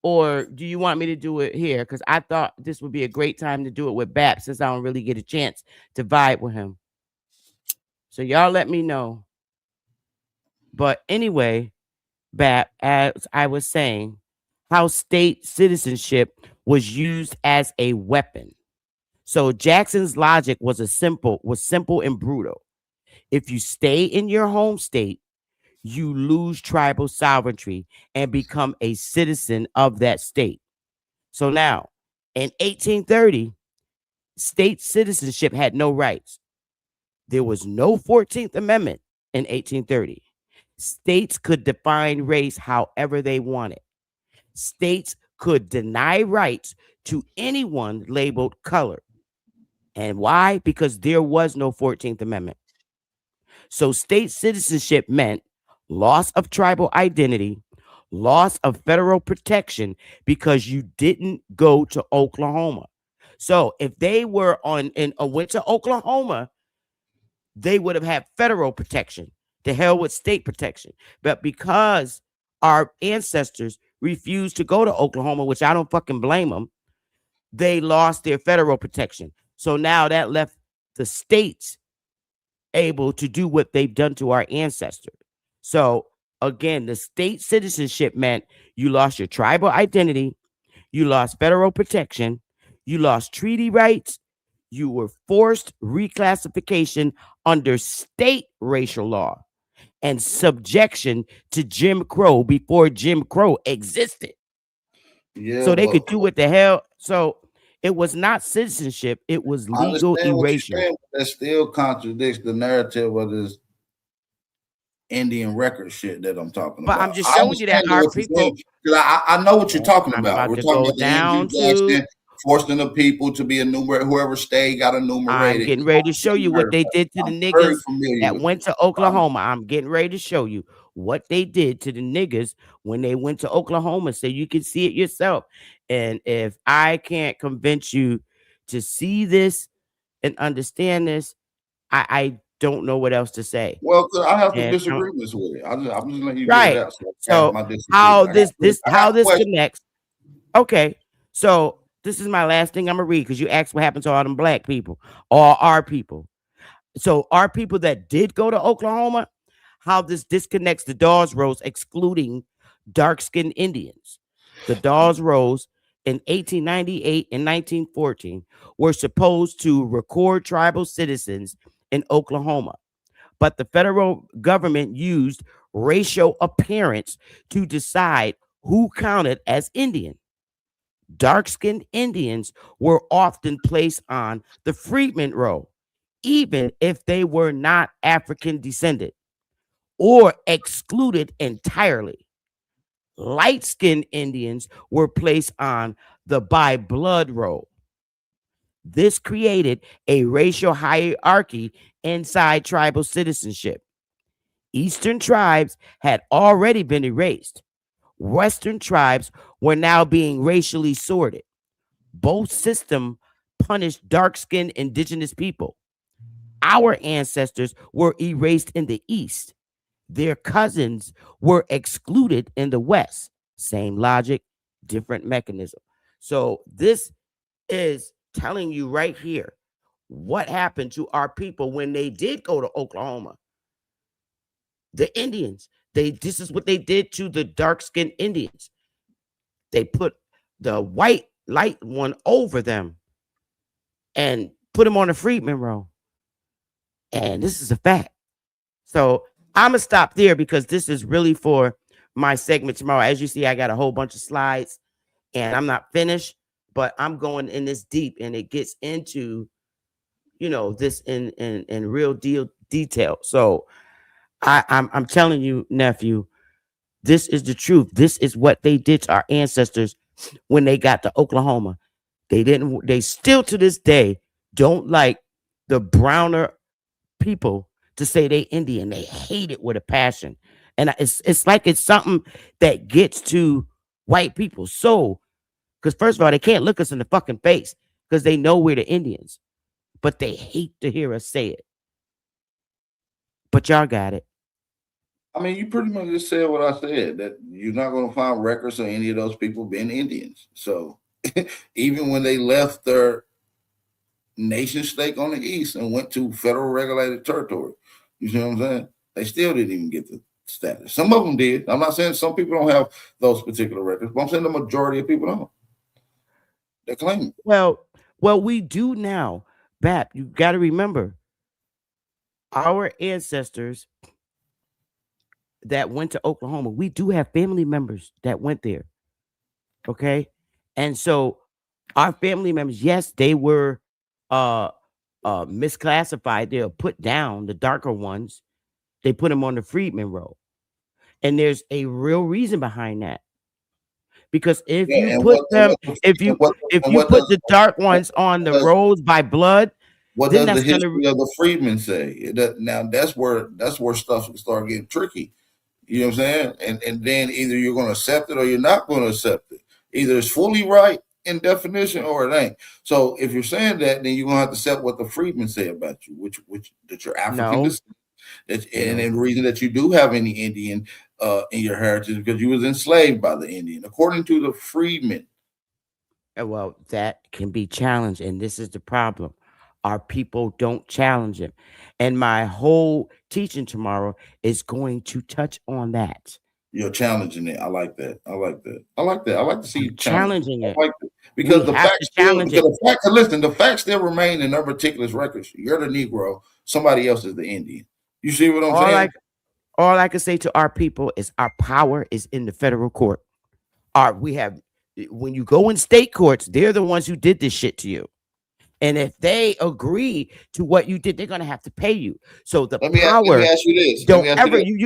or do you want me to do it here? Because I thought this would be a great time to do it with Bap, since I don't really get a chance to vibe with him. So y'all let me know. But anyway, Bap, as I was saying, how state citizenship was used as a weapon. So Jackson's logic was simple and brutal. If you stay in your home state, you lose tribal sovereignty and become a citizen of that state. So now, in 1830, state citizenship had no rights. There was no 14th Amendment in 1830. States could define race however they wanted. States could deny rights to anyone labeled colored. And why? Because there was no 14th Amendment. So state citizenship meant loss of tribal identity, loss of federal protection because you didn't go to Oklahoma. So if they were went to Oklahoma, they would have had federal protection. To hell with state protection. But because our ancestors refused to go to Oklahoma, which I don't fucking blame them, they lost their federal protection. So now that left the states able to do what they've done to our ancestors. So again, the state citizenship meant you lost your tribal identity, you lost federal protection, you lost treaty rights, you were forced reclassification under state racial law and subjection to Jim Crow before Jim Crow existed. Yeah, so they could do what the hell. So it was not citizenship, it was legal erasure. Saying, that still contradicts the narrative of this Indian record shit that I'm talking but about. I'm just showing you that our people, I know what you're talking about. We're talking about the down Jackson forcing the people to be enumerated. Whoever stayed got enumerated. I'm getting ready to show you what they did to the niggas that went to Oklahoma. I'm getting ready to show you what they did to the niggas when they went to Oklahoma, so you can see it yourself. And if I can't convince you to see this and understand this, I don't know what else to say. Well, I have to disagree with it. I'm just letting you right. get it out. So how this connects? Okay, so this is my last thing I'm gonna read because you asked what happened to all them black people, all our people. So our people that did go to Oklahoma, how this disconnects the Dawes Rolls, excluding dark-skinned Indians. The Dawes Rolls in 1898 and 1914 were supposed to record tribal citizens in Oklahoma, but the federal government used racial appearance to decide who counted as Indian. Dark-skinned Indians were often placed on the freedmen roll, even if they were not African descended, or excluded entirely. Light-skinned Indians were placed on the by blood roll. This created a racial hierarchy inside tribal citizenship. Eastern tribes had already been erased. Western tribes were now being racially sorted. Both systems punished dark-skinned indigenous people. Our ancestors were erased in the East. Their cousins were excluded in the West. Same logic, different mechanism. So this is telling you right here what happened to our people when they did go to Oklahoma. The Indians, this is what they did to the dark-skinned Indians. They put the white light one over them and put them on the freedman roll. And this is a fact. So I'm going to stop there because this is really for my segment tomorrow. As you see, I got a whole bunch of slides and I'm not finished, but I'm going in this deep and it gets into, this in real detail. So I'm telling you, nephew, this is the truth. This is what they did to our ancestors when they got to Oklahoma. They still to this day don't like the browner people to say they Indian. They hate it with a passion. And it's like it's something that gets to white people. So, because first of all, they can't look us in the fucking face because they know we're the Indians. But they hate to hear us say it. But y'all got it. I mean, you pretty much just said what I said, that you're not going to find records of any of those people being Indians. So even when they left their nation state on the East and went to federal regulated territory, you see what I'm saying? They still didn't even get the status. Some of them did. I'm not saying some people don't have those particular records, but I'm saying the majority of people don't. They claim it. Well, we do now. Bap, you got to remember, our ancestors that went to Oklahoma, we do have family members that went there. Okay. And so our family members, yes, they were misclassified. They're put down, the darker ones. They put them on the freedman roll. And there's a real reason behind that. Because if you put the dark ones on the rolls by blood, what does the history of the freedmen say? Now that's where stuff start getting tricky. You know what I'm saying? And then either you're going to accept it or you're not going to accept it. Either it's fully right in definition or it ain't. So if you're saying that, then you're going to have to accept what the freedmen say about you, which that you're African descent. And the reason that you do have any Indian in your heritage is because you was enslaved by the Indian, according to the freedmen. Well, that can be challenged, and this is the problem. Our people don't challenge it. And my whole teaching tomorrow is going to touch on that. You're challenging it. I like that. I like that. I like that. I like to see you challenging it. I like it. Because we the have facts to challenge it. Listen, the facts still remain in their particular records. You're the Negro, somebody else is the Indian. You see what I'm saying? All I can say to our people is our power is in the federal court. When you go in state courts, they're the ones who did this shit to you. And if they agree to what you did, they're gonna have to pay you. So the power. Let me ask you this. You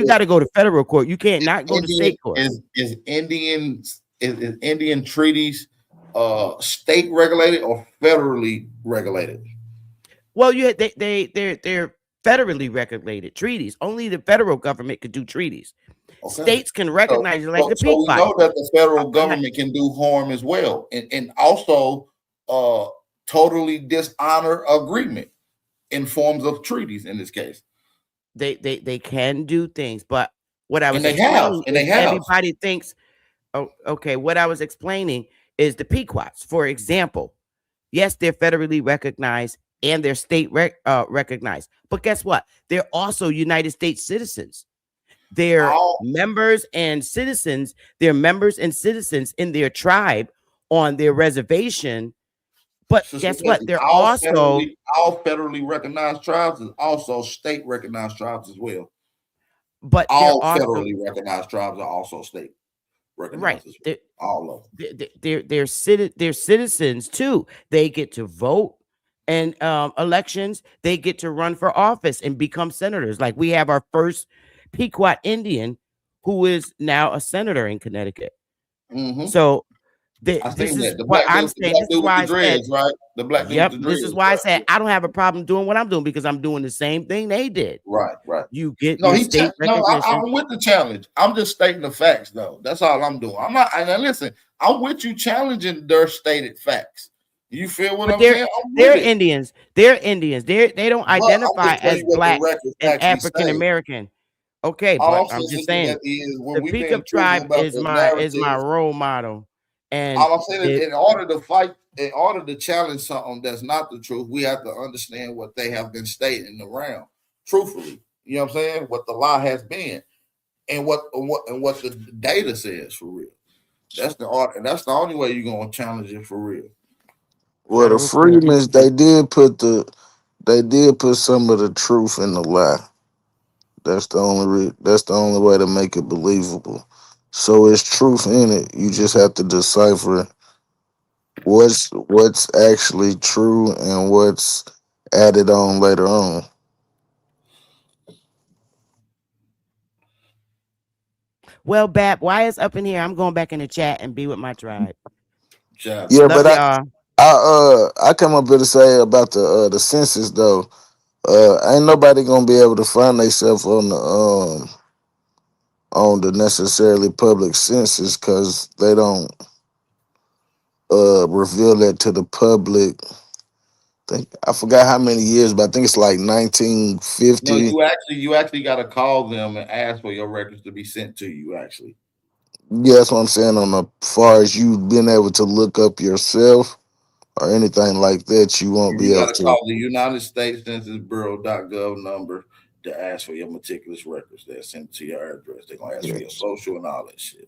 got to go to federal court. You can't not go to state court. Is Indian treaties state regulated or federally regulated? Well, they're federally regulated treaties. Only the federal government could do treaties. Okay. States can recognize you like the So we know that the federal government can do harm as well, and also totally dishonor agreement in forms of treaties. In this case, they can do things, but what I was everybody thinks. Oh, okay. What I was explaining is the Pequots, for example. Yes, they're federally recognized and they're state recognized, but guess what? They're also United States citizens. They're members and citizens. They're members and citizens in their tribe on their reservation. But guess what? They're also all federally recognized tribes and also state recognized tribes as well. But all federally recognized tribes are also state recognized. Right. All of them. They're citizens too. They get to vote in elections. They get to run for office and become senators. Like we have our first Pequot Indian who is now a senator in Connecticut. Mm-hmm. So this is what I'm saying. This is why I said, right? The black dude. Yep. This is why I said I don't have a problem doing what I'm doing because I'm doing the same thing they did. Right. You get state recognition. I'm with the challenge. I'm just stating the facts, though. That's all I'm doing. I'm not. And listen, I'm with you challenging their stated facts. You feel what I'm saying? They're Indians. They're Indians. They don't identify as black and African American. Okay, but I'm just saying the Pequot tribe is my role model. And all I'm saying is in order to challenge something that's not the truth, we have to understand what they have been stating around, truthfully. You know what I'm saying? What the lie has been, and what the data says for real. That's the only way you're gonna challenge it for real. Well, the Freedmans they did put some of the truth in the lie. That's the only way to make it believable. So it's truth in it. You just have to decipher what's actually true and what's added on later on. Well, Bab, why is up in here? I'm going back in the chat and be with my tribe. Yeah, but I come up here to say about the census though. Ain't nobody gonna be able to find themselves on the necessarily public census because they don't reveal that to the public. I forgot how many years, but I think it's like 1950. No, you actually got to call them and ask for your records to be sent to you. Actually, yeah, that's what I'm saying. On the far as you being able to look up yourself or anything like that, you won't be able to. You got to call the United States Census Bureau.gov number to ask for your meticulous records. They're sent to your address. They're gonna ask for your social and all that shit.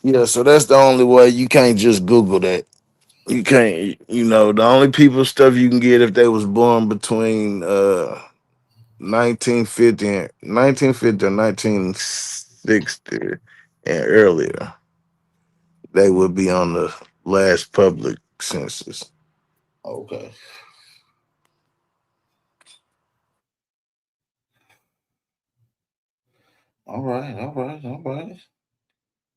Yeah, so that's the only way. You can't just Google that. You can't, the only people stuff you can get if they was born between 1950 or 1960 and earlier, they would be on the last public census. Okay. All right.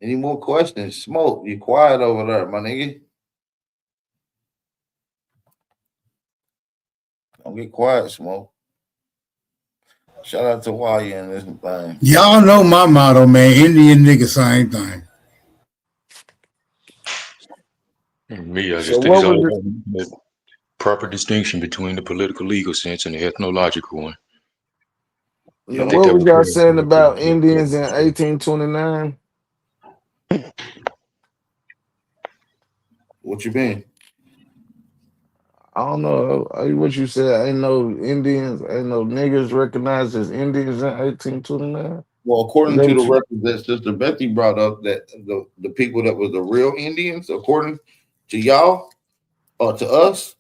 Any more questions? Smoke, you quiet over there, my nigga. Don't get quiet, Smoke. Shout out to Wally and this thing. Y'all know my motto, man. Indian nigga, same thing. Me, I just think it's all about the proper distinction between the political legal sense and the ethnological one. Yeah, I think What that was was y'all pretty saying about good. Indians in 1829? What you mean? I don't know what you said. Ain't no Indians, ain't no niggers recognized as Indians in 1829. Well, Is according that to the what you? record that Sister Betty brought up, that the people that was the real Indians, according to y'all or to us,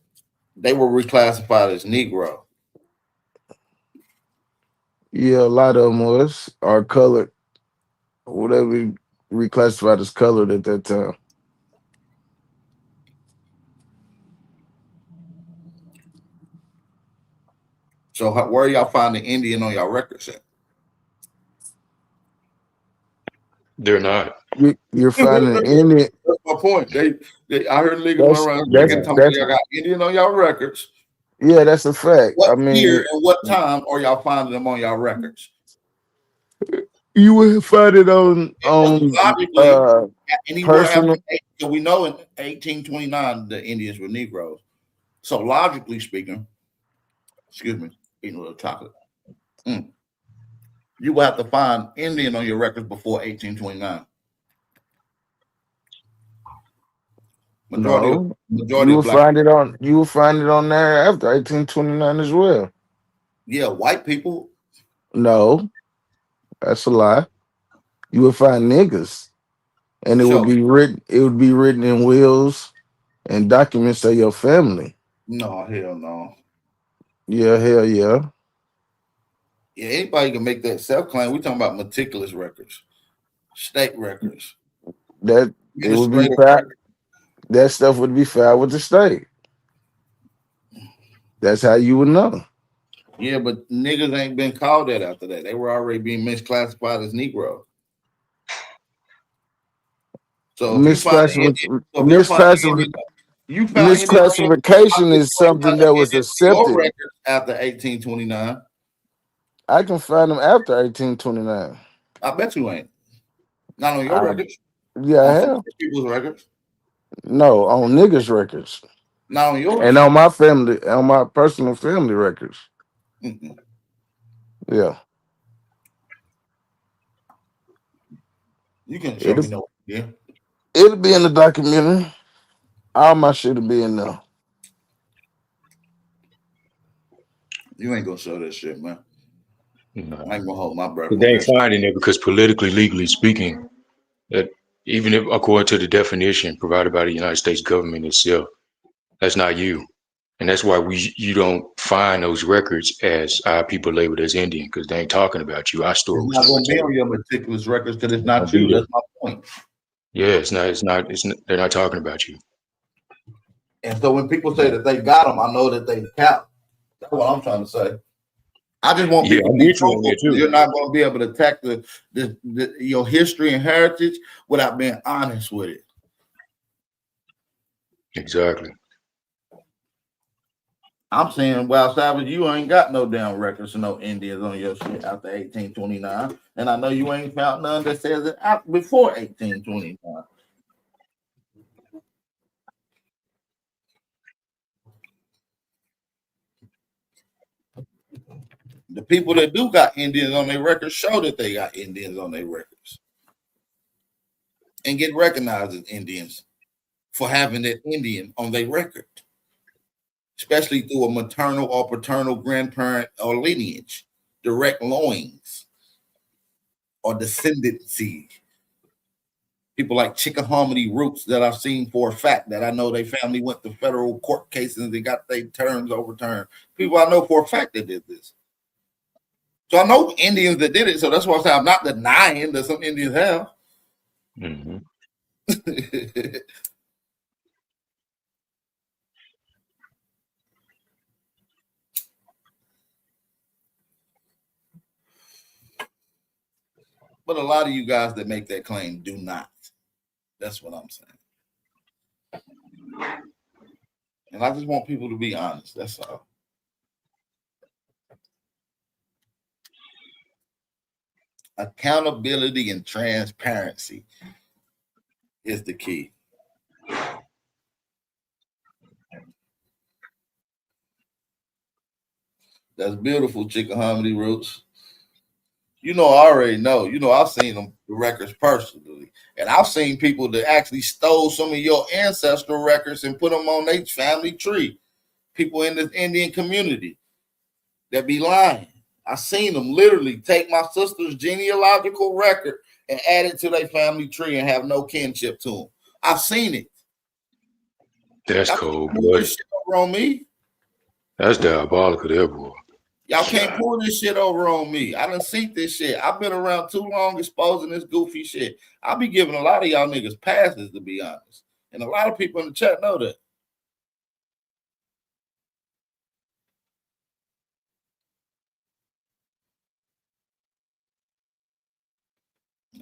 they were reclassified as Negro. Yeah, a lot of them was are colored, whatever reclassified as colored at that time. So where y'all find the Indian on y'all records at? They're not. You're finding Indian. That's my point. I heard niggas run That's around that's talking about that's y'all got Indian on y'all records. yeah, that's a fact. What I year mean, and what time are y'all finding them on y'all records? you will find it on Logically, anywhere after personal. so we know in 1829 the Indians were Negroes. So logically speaking, excuse me, eating a little chocolate. You will have to find Indian on your records before 1829. No, Majority of black. you will find it on there after 1829 as well. Yeah, white people. No, that's a lie. You would find niggas, and it would Sure. be written. It would be written in wills and documents of your family. No, hell no. Yeah, hell yeah. Yeah, anybody can make that self claim. We're talking about meticulous records, state records, That it would be administrative filed. records. That stuff would be filed with the state. That's how you would know. Yeah, but niggas ain't been called that after that. They were already being misclassified as Negro. So if you find the Indian, so if you find the Indian, you found Indian on your, Misclassification is something that was your accepted. records after 1829. I can find them after 1829. I bet you ain't. Not on your records. Yeah, I On some have. people's records. No, on niggas records. Not on yours. And on my family, on my personal family records. Mm-mm. Yeah. You can show me no. Yeah. It'll be in the documentary. All my shit will be in there. You ain't gonna show that shit, man. No. I ain't gonna hold my breath. They ain't finding it because politically, legally speaking, that even if according to the definition provided by the United States government itself, that's not you. And that's why you don't find those records as our people labeled as Indian, because they ain't talking about you. Our story It's was not never gonna be on told. your meticulous records because it's It's not gonna be you. there. That's my point. Yeah, it's not, they're not talking about you. And so when people say that they got them, I know that they count. That's what I'm trying to say. I just want Yeah, people to I'm be with you on truthful that because too. you're not going to be able to attack your history and heritage without being honest with it. Exactly. I'm saying, well, Savage, you ain't got no damn records of no Indians on your shit after 1829. And I know you ain't found none that says it out before 1829. The people that do got Indians on their records show that they got Indians on their records and get recognized as Indians for having that Indian on their record, especially through a maternal or paternal grandparent or lineage, direct loins or descendancy. People like Chickahominy Roots that I've seen for a fact that I know their family went to federal court cases and they got their terms overturned. People I know for a fact that did this. So I know Indians that did it. So that's why I say I'm not denying that some Indians have. Mm-hmm. But a lot of you guys that make that claim do not. That's what I'm saying. And I just want people to be honest. That's all. Accountability and transparency is the key. That's beautiful, Chickahominy Roots. You know, I already know. You know, I've seen them records personally, and I've seen people that actually stole some of your ancestral records and put them on their family tree. People in the Indian community that be lying. I seen them literally take my sister's genealogical record and add it to their family tree and have no kinship to them. I've seen it. That's Y'all cold, can't pull boy. this shit over on me. That's diabolical, there, boy. Y'all can't pull this shit over on me. I done seen this shit. I've been around too long exposing this goofy shit. I'll be giving a lot of y'all niggas passes, to be honest. And a lot of people in the chat know that.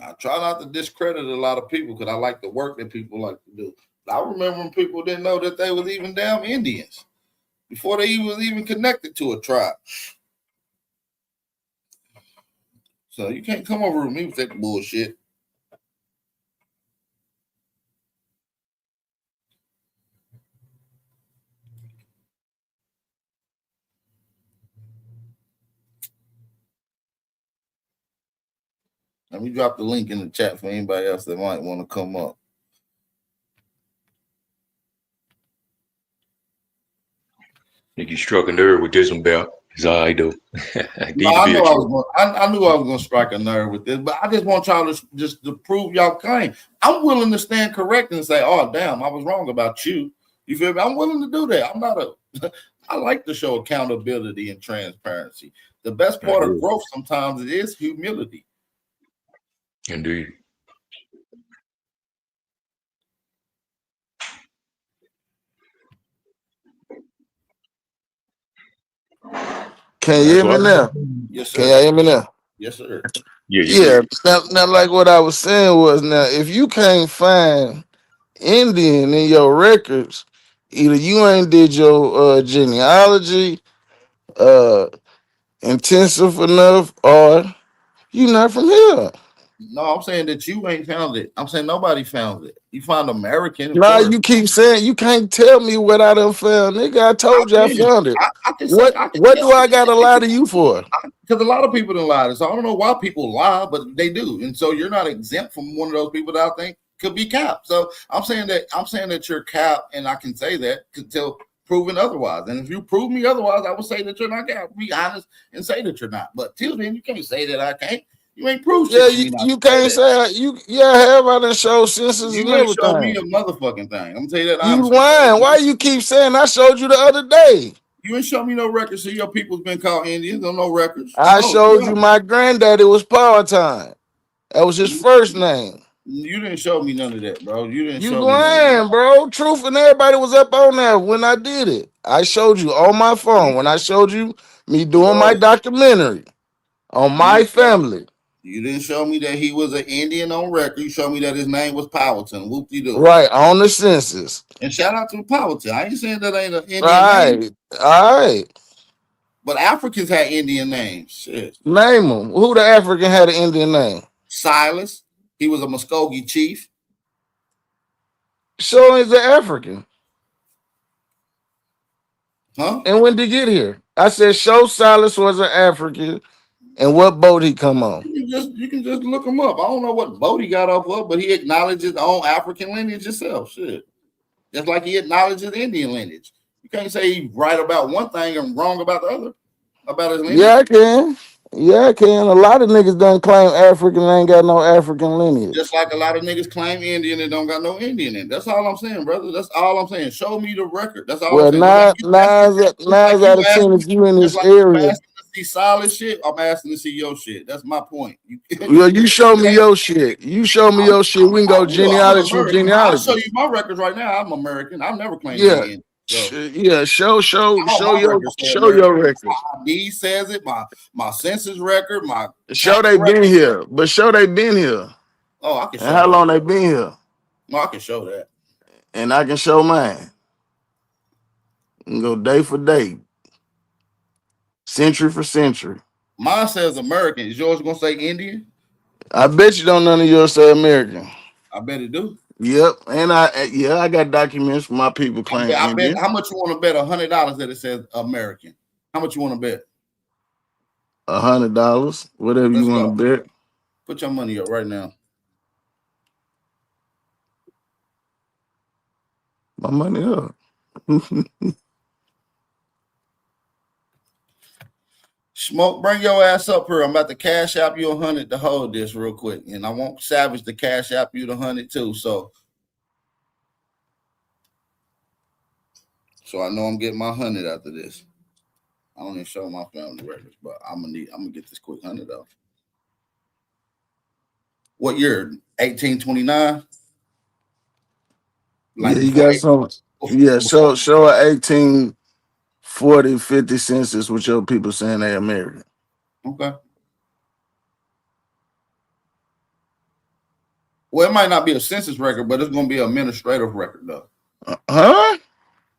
I try not to discredit a lot of people because I like the work that people like to do. I remember when people didn't know that they was even damn Indians before they was even connected to a tribe. So you can't come over with me with that bullshit. Let me drop the link in the chat for anybody else that might want to come up. Think you struck a nerve with this one, Bell. It's all right, though. No, I knew I was going to strike a nerve with this, but I just want y'all to just to prove y'all claim. I'm willing to stand correct and say, "Oh, damn, I was wrong about you." You feel me? I'm willing to do that. I'm not a. I like to show accountability and transparency. The best part of growth sometimes it is humility. Indeed. Can you hear me now? Yes, sir. Can you hear me now? Yes, sir. Yeah. Now, like what I was saying was, now if you can't find Indian in your records, either you ain't did your genealogy intensive enough, or you not from here. No, I'm saying that you ain't found it. I'm saying nobody found it. You found American. Now you keep saying you can't tell me what I done found, nigga. I told you I found it. I can What say, I can do I gotta lie to you for? Because a lot of people don't lie. So I don't know why people lie, but they do. And so you're not exempt from one of those people that I think could be cap. So I'm saying that you're cap, and I can say that until proven otherwise. And if you prove me otherwise, I will say that you're not cap. Be honest and say that you're not. But till then, you can't say that I can't. You ain't proved shit to me. You can't say you. Yeah, have I done show census and You ain't show me everything? a motherfucking thing. I'm gonna tell you that. You honestly. lying? Why you keep saying I showed you the other day? You ain't show me no records. So your people's been called Indians. No records. I showed you my granddaddy was Power Time. That was his first name. You didn't show me none of that, bro. You didn't You show me none of lying, bro. Truth and everybody was up on there when I did it. I showed you on my phone when I showed you me doing my documentary on my family. You didn't show me that he was an Indian on record. You showed me that his name was Powelton. Whoop-de-doo. Right, on the census. And shout out to Powelton. I ain't saying that ain't an Indian name. All right. But Africans had Indian names. Shit. Name them. Who the African had an Indian name? Silas. He was a Muskogee chief. So is an African. Huh? And when did he get here? I said show Silas was an African and what boat he come on. You can just look him up. I don't know what boat he got off of, but he acknowledges his own African lineage himself. Shit. Just like he acknowledges Indian lineage. You can't say he's right about one thing and wrong about the other. About his lineage. Yeah, I can. Yeah, I can. A lot of niggas done claim African and ain't got no African lineage. Just like a lot of niggas claim Indian and don't got no Indian in. That's all I'm saying, brother. That's all I'm saying. Show me the record. That's all I'm saying. Nine out of 10 if you in this area. Asking to see solid shit, I'm asking to see your shit. That's my point. Well, you show me your shit. You show me your shit. We can go genealogy from genealogy. I'll show you my records right now. I'm American. I've never claimed Indian. So. Yeah, show your records. My ID says it. My census record. My show they been here, but show they been here. Oh, I can show. And how long they been here? No, I can show that. And I can show mine. And go day for day, century for century. Mine says American. Is yours gonna say Indian? I bet you don't none of yours say American. I bet it do. Yep, and I got documents for my people claiming Indian. How much you want to bet $100 that it says American? How much you want to bet? $100, whatever you Let's want go. to bet. Put your money up right now. My money up. Smoke, bring your ass up here. I'm about to cash app you 100 to hold this real quick, and I want Savage to cash app you the 100 too. So I know I'm getting my 100 after this. I don't even show my family records, but I'm gonna get this quick 100 off. What year? 1829. Yeah, you got some. Yeah, show a 1840, 50 census with your people saying they American. Okay. Well, it might not be a census record, but it's gonna be an administrative record though. Huh?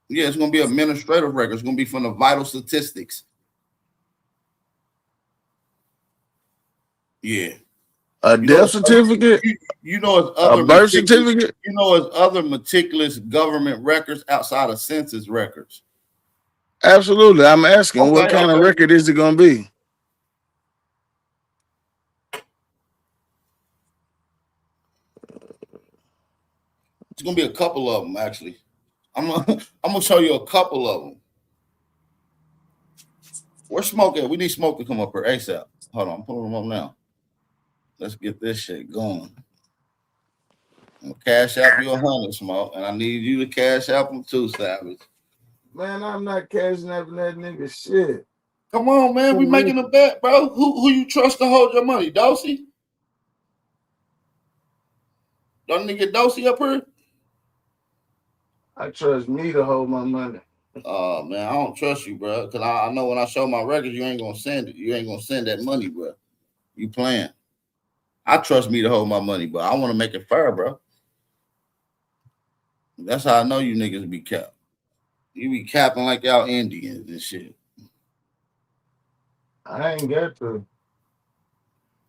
Yeah, it's gonna be an administrative record. It's gonna be from the vital statistics. Yeah. A death certificate? You know, it's other a birth certificate? You know, it's other meticulous government records outside of census records. Absolutely. I'm asking, what kind of record is it going to be? It's going to be a couple of them, actually. I'm gonna show you a couple of them. Where's Smoke at? We need Smoke to come up here ASAP. Hold on, I'm pulling them up now. Let's get this shit going. I'm gonna cash out you 100, Smoke, and I need you to cash out them too, Savage. Man, I'm not cashing out that nigga shit. Come on, man. We making a bet, bro. Who you trust to hold your money? Dosey? Don't nigga Dosey up here? I trust me to hold my money. Oh man, I don't trust you, bro. Cause I know when I show my records, you ain't gonna send it. You ain't gonna send that money, bro. You playing. I trust me to hold my money, but I want to make it fair, bro. That's how I know you niggas be capped. You be capping like y'all Indians and shit. I ain't got to.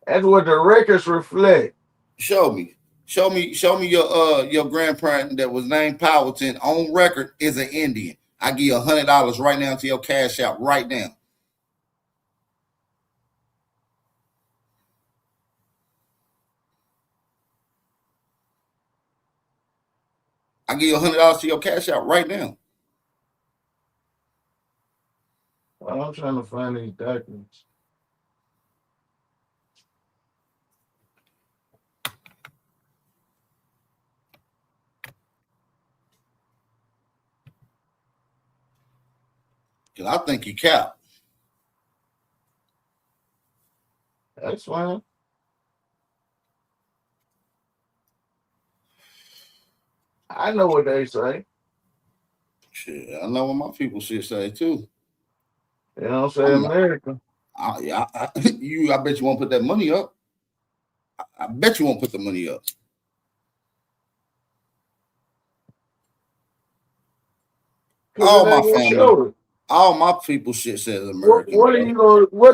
That's what the records reflect. Show me your grandparent that was named Powelton on record is an Indian. I give you $100 right now to your cash out right now. I give you $100 to your cash out right now. Well, I'm trying to find these documents. Cause I think you cap. That's fine. I know what they say. Shit, I know what my people should say too. They don't say America. I bet you won't put that money up. I bet you won't put the money up. All my family, all my people shit says American. What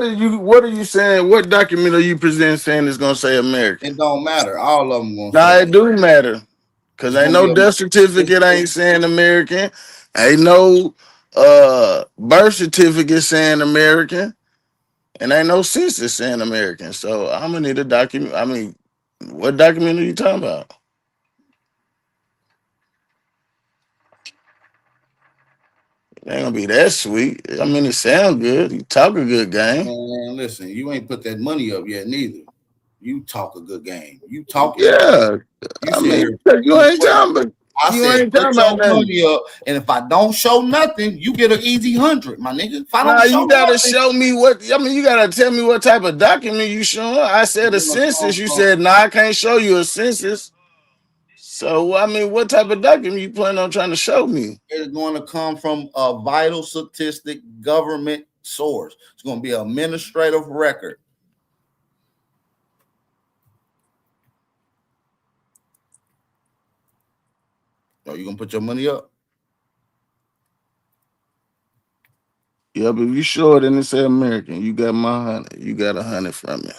are you saying? What document are you presenting saying it's gonna say American? It don't matter. All of them gonna say. Nah, it do matter. Cause ain't no death certificate ain't saying American. Ain't no birth certificate saying American. And ain't no census saying American. So I'm gonna need a document. I mean, what document are you talking about? It ain't gonna be that sweet. I mean, it sounds good. You talk a good game. Man, listen, you ain't put that money up yet, neither. You talk a good game. You talk. Yeah. You ain't talking about. I said, put your money up, and if I don't show nothing, you get an easy 100, my nigga. If I don't show you gotta nothing, show me what. I mean, you gotta tell me what type of document you showing. I said a census. You said, "No, I can't show you a census." So, I mean, what type of document you plan on trying to show me? It's going to come from a vital statistic government source. It's going to be an administrative record. Oh, you going to put your money up? Yeah, but if you show it and it say American, you got my 100. You got 100 from me.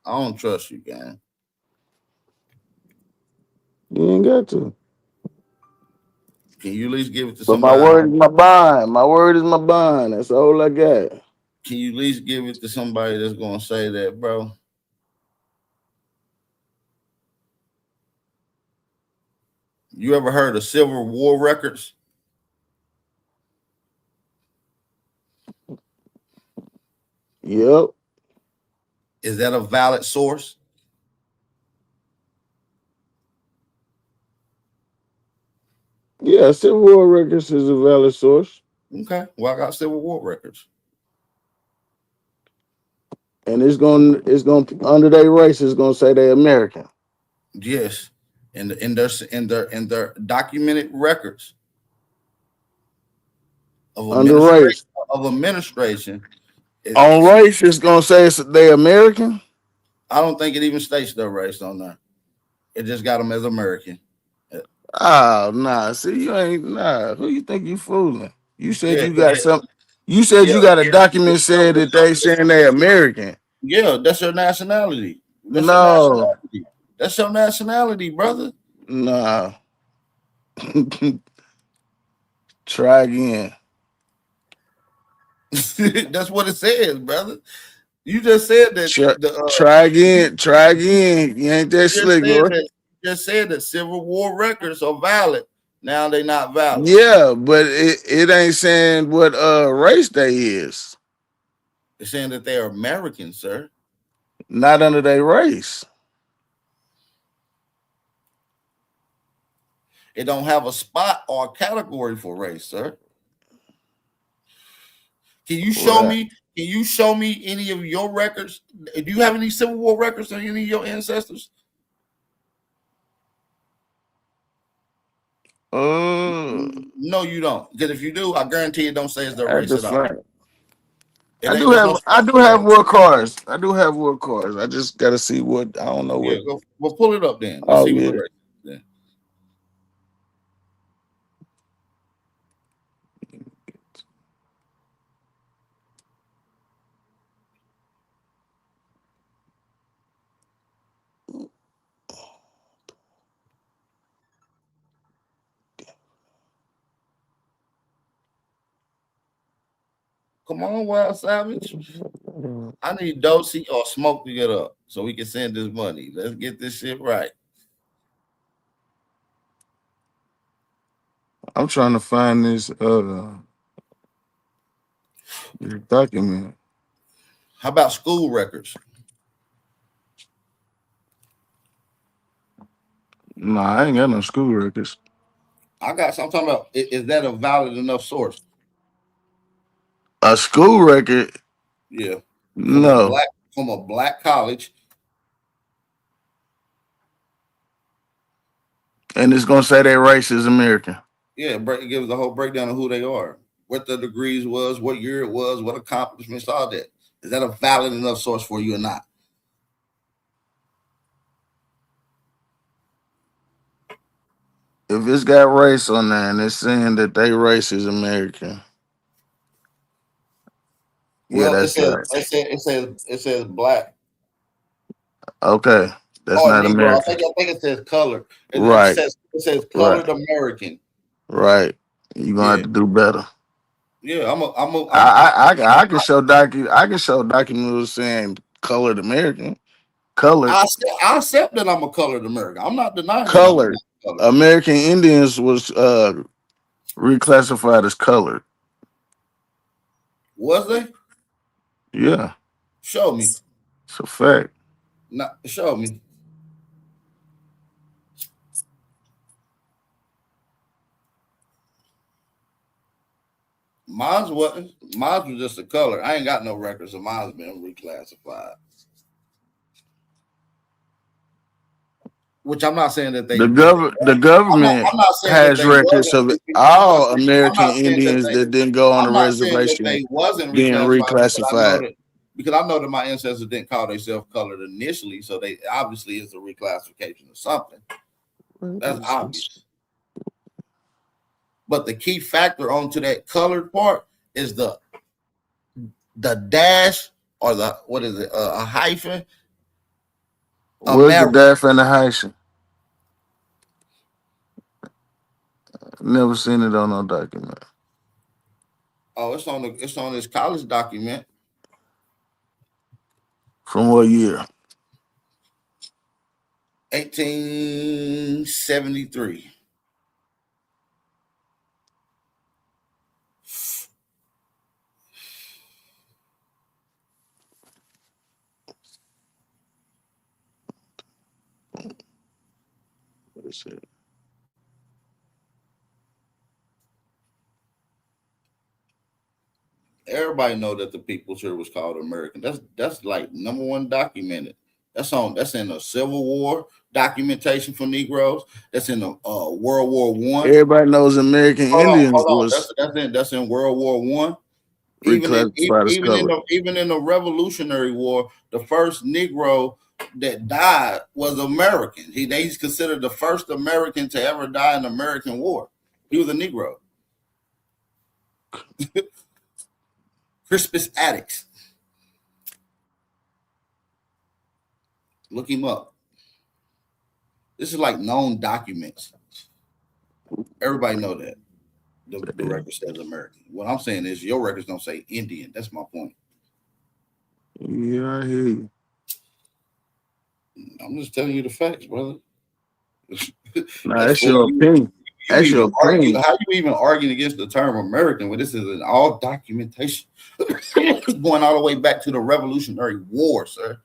I don't trust you, gang. You ain't got to. Can you at least give it to but somebody? My word is my bond. My word is my bond. That's all I got. Can you at least give it to somebody that's gonna say that, bro? You ever heard of Civil War records? Yep. Is that a valid source? Yeah, Civil War records is a valid source. Okay. Well, I got Civil War records. And it's gonna under their race, it's gonna say they American. Yes. In their documented records of Under race. administration. On race, it's gonna say they American. I don't think it even states their race on there. It just got them as American. Oh, nah. See, you ain't who you think you fooling? You said Yeah, you got some. You said you got a document saying that they saying they American. yeah, that's your nationality. That's your No, nationality. That's your nationality, brother. nah. Try again. That's what it says, brother. You just said that. Try again. Try again. You ain't that slick, bro. Just said that Civil War records are valid. Now they're not valid. Yeah, but it ain't saying what race they is. It's saying that they are American, sir. Not under their race. It don't have a spot or a category for race, sir. Can you show me? Can you show me any of your records? Do you have any Civil War records on any of your ancestors? No, you don't. Because if you do, I guarantee it don't say it's their race at all. I do have war cards. I do have war cards. I just gotta see what I don't know what. Well, pull it up then. Let's see what the race is then. Come on, Wild Savage. I need Dosey or Smoke to get up so we can send this money. Let's get this shit right. I'm trying to find this document. How about school records? No, I ain't got no school records. I got some. I'm talking about, is that a valid enough source? A school record? Yeah. No. From a black college. And it's gonna say their race is American. Yeah, it gives the whole breakdown of who they are, what the degrees was, what year it was, what accomplishments, all that. Is that a valid enough source for you or not? If it's got race on there and it's saying that they race is American. Well, yeah, it says black. Okay. That's not Negro. American. I think it says color. Right. It says colored American. Right. You're gonna have to do better. Yeah, I can show documents saying colored American. Colored. I accept that I'm a colored American. I'm not denying colored. American Indians was reclassified as colored. Was they? Yeah. Show me. It's a fact. No, show me. Mine was just a color. I ain't got no records of mine being reclassified. Which I'm not saying that they. The government has records of all American Indians that didn't go on the reservation they wasn't being reclassified. Because I know that my ancestors didn't call themselves colored initially, so they obviously is a reclassification of something. That's obvious. But the key factor onto that colored part is the dash or the what is it? A hyphen. What's the dash and the hyphen? Never seen it on no document. Oh, it's on this college document. From what year? 1873. What is it? Everybody know that the People's Here was called American. That's like number one documented. That's in the Civil War documentation for Negroes. That's in the World War One. Everybody knows American Indians was That's in World War One. reclassified as colored. Even in the Revolutionary War, the first Negro that died was American. He's considered the first American to ever die in the American War. He was a Negro. Crispus Attucks. Look him up. This is like known documents. Everybody know that. The record says American. What I'm saying is your records don't say Indian. That's my point. Yeah, I hear you. I'm just telling you the facts, brother. Nah, that's your opinion. That's your opinion. How you even arguing against the term American when this is an all documentation going all the way back to the Revolutionary War, sir?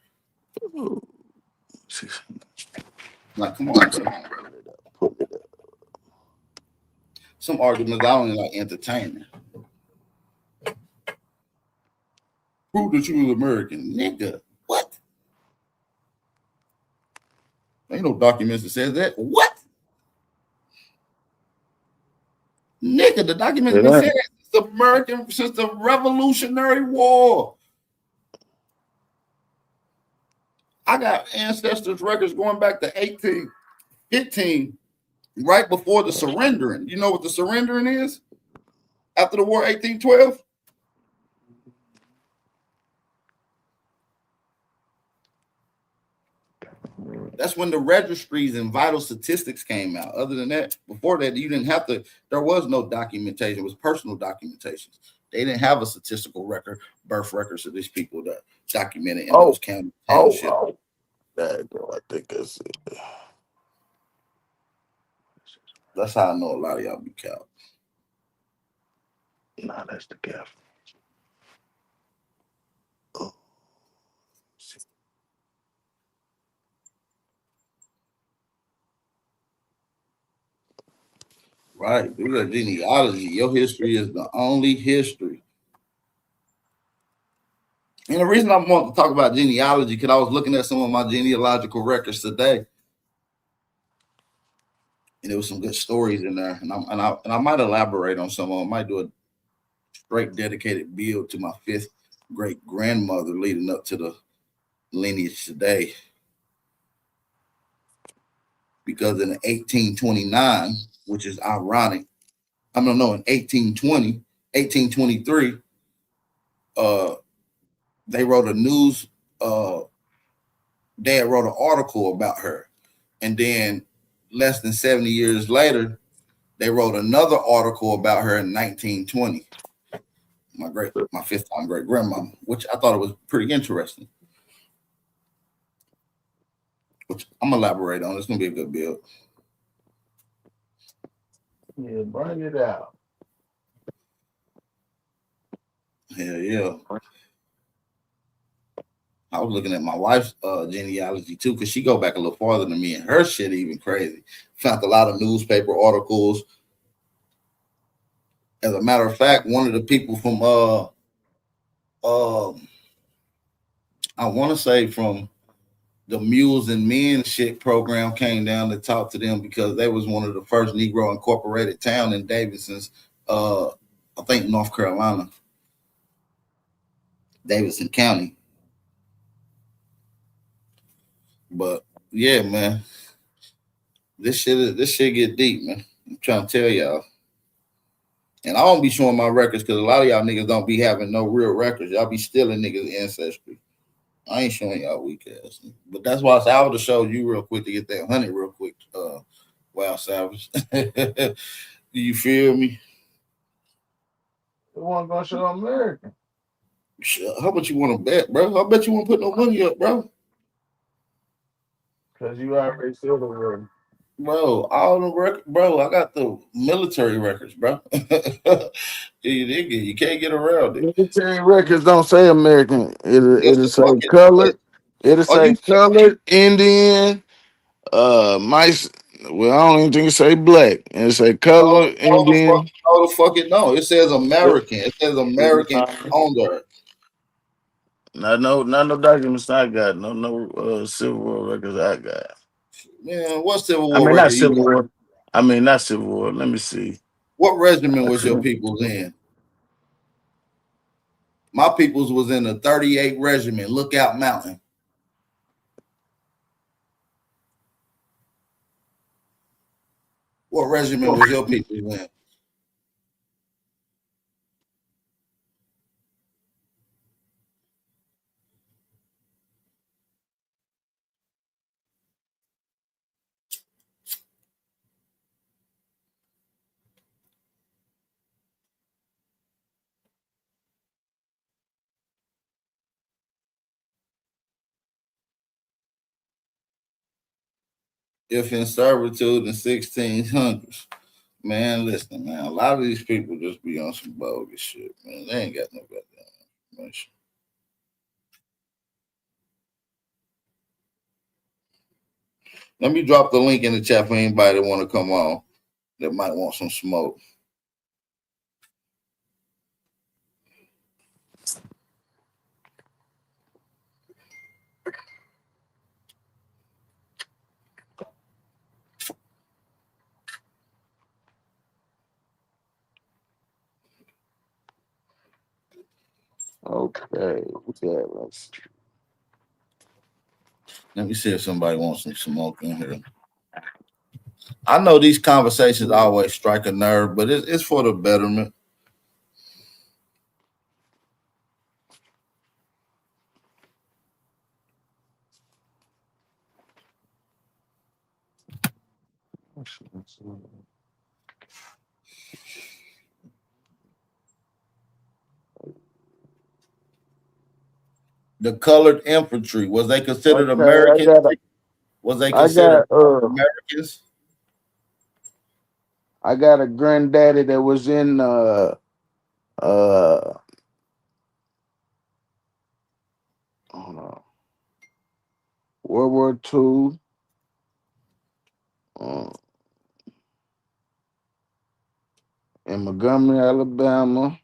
Like, come on, brother. Some arguments I don't like entertaining. Prove that you was American, nigga. What? Ain't no documents that says that. What? Nigga, the document been said it's American since the Revolutionary War. I got ancestors records going back to 1815, right before the surrendering. You know what the surrendering is? After the war, 1812? That's when the registries and vital statistics came out. Other than that, before that, you didn't have to, there was no documentation. It was personal documentations. They didn't have a statistical record, birth records of these people that documented in those counties. I think that's it. That's how I know a lot of y'all be cow. Nah, that's the gap. Right. We got genealogy. Your history is the only history. And the reason I want to talk about genealogy, because I was looking at some of my genealogical records today. And there was some good stories in there. And I might elaborate on some of them. I might do a straight dedicated build to my fifth great grandmother leading up to the lineage today. Because in 1829, which is ironic, in 1823, they wrote a news, Dad wrote an article about her. And then less than 70 years later, they wrote another article about her in 1920. My fifth time great grandmama, which I thought it was pretty interesting. Which I'm gonna elaborate on. It's gonna be a good build. Yeah, bring it out. Hell yeah. I was looking at my wife's genealogy too, because she go back a little farther than me, and her shit even crazy. Found a lot of newspaper articles. As a matter of fact, one of the people from I want to say from the Mules and Men shit program came down to talk to them because they was one of the first Negro incorporated town in Davidson's, I think North Carolina, Davidson County. But yeah, man, this shit get deep, man. I'm trying to tell y'all. And I won't be showing my records because a lot of y'all niggas don't be having no real records. Y'all be stealing niggas' ancestry. I ain't showing y'all weak ass. But that's why I said I would have showed you real quick to get that 100 real quick. Wow, Savage. Do you feel me? They want to go show American. Shit, how much you want to bet, bro? I bet you won't put no money up, bro. Cause you already said it already. Bro, all the record, bro. I got the military records, bro. You can't get around it. Military records don't say American. Yes, It'll the say fuck it does. colored. It'll Are say you? colored, Indian, mice. Well, I don't even think it say black. It'll say No, colored, Indian. no, the fuck it no. It says American. It says American on there. Not no documents I got. No Civil War records I got. Man, what Civil I War mean not record you Civil got? War. I mean not Civil War. Let me see. What regiment was your people's in? My people's was in the 38 Regiment, Lookout Mountain. What regiment was your people's in? If in servitude in 1600s. Man, listen, man. A lot of these people just be on some bogus shit, man. They ain't got no goddamn information. Let me drop the link in the chat for anybody that want to come on that might want some smoke. Okay. Let me see if somebody wants some smoke in here. I know these conversations always strike a nerve, but it's for the betterment. The colored infantry, was they considered American? Was they considered Americans? I got a granddaddy that was in World War II. In Montgomery, Alabama.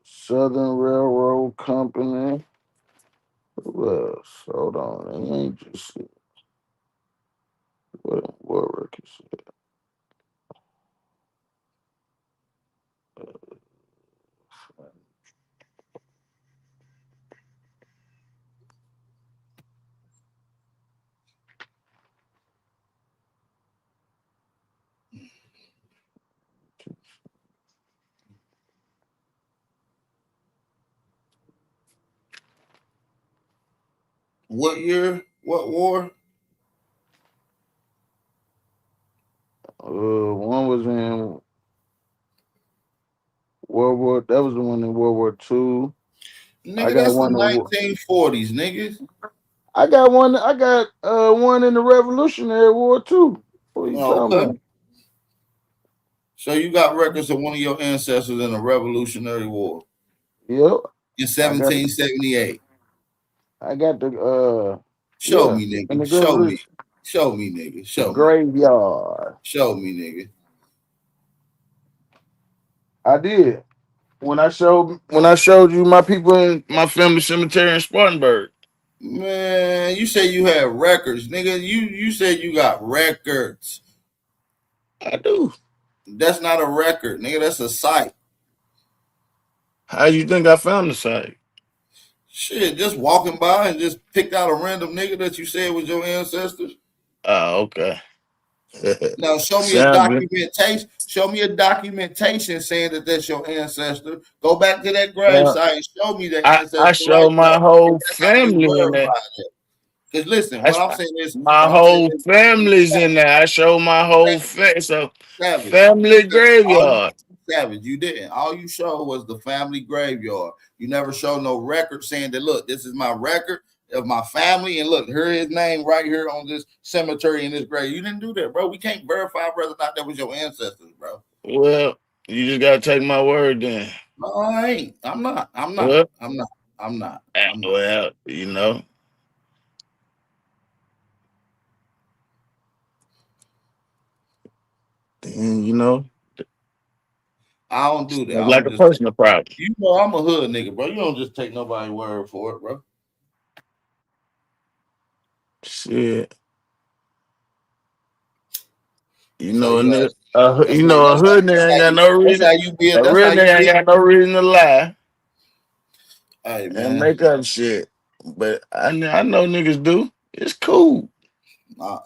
Southern Railroad Company. Who else? Hold on. It ain't just what records. What year? What war? One was in World War. That was the one in World War II. Nigga, that's the 1940s, niggas. I got one. I got one in the Revolutionary War too. What are you talking about? So you got records of one of your ancestors in the Revolutionary War? Yep. In 1778. I got the Show me, nigga. Show me. Show me, nigga. Show me. Graveyard. Show me, nigga. I did. When I showed you my people in my family cemetery in Spartanburg. Man, you say you have records, nigga. You said you got records. I do. That's not a record, nigga. That's a site. How you think I found the site? Shit, just walking by and just picked out a random nigga that you said was your ancestors. Oh, okay. Now show me a documentation. Show me a documentation saying that that's your ancestor. Go back to that gravesite and show me that ancestor. I show my whole family in that. Because listen, what I'm saying is my whole family's in there. I show my whole family graveyard. savage. You didn't. All you showed was the family graveyard. You never showed no record saying that, look, this is my record of my family, and look, here his name right here on this cemetery in this grave. You didn't do that, bro. We can't verify whether or not that was your ancestors, bro. Well, you just gotta take my word then. No, I ain't. I'm not. Well, Well, you know. Then, you know, I don't do that. it's like a personal problem. You know, I'm a hood nigga, bro. You don't just take nobody's word for it, bro. Shit. You So know, you a ask- you know, a hood nigga ain't got no reason. That's how you be. A That's real how you nigga ain't be. got no reason to lie Hey and man, make up shit. But I know niggas do. It's cool. I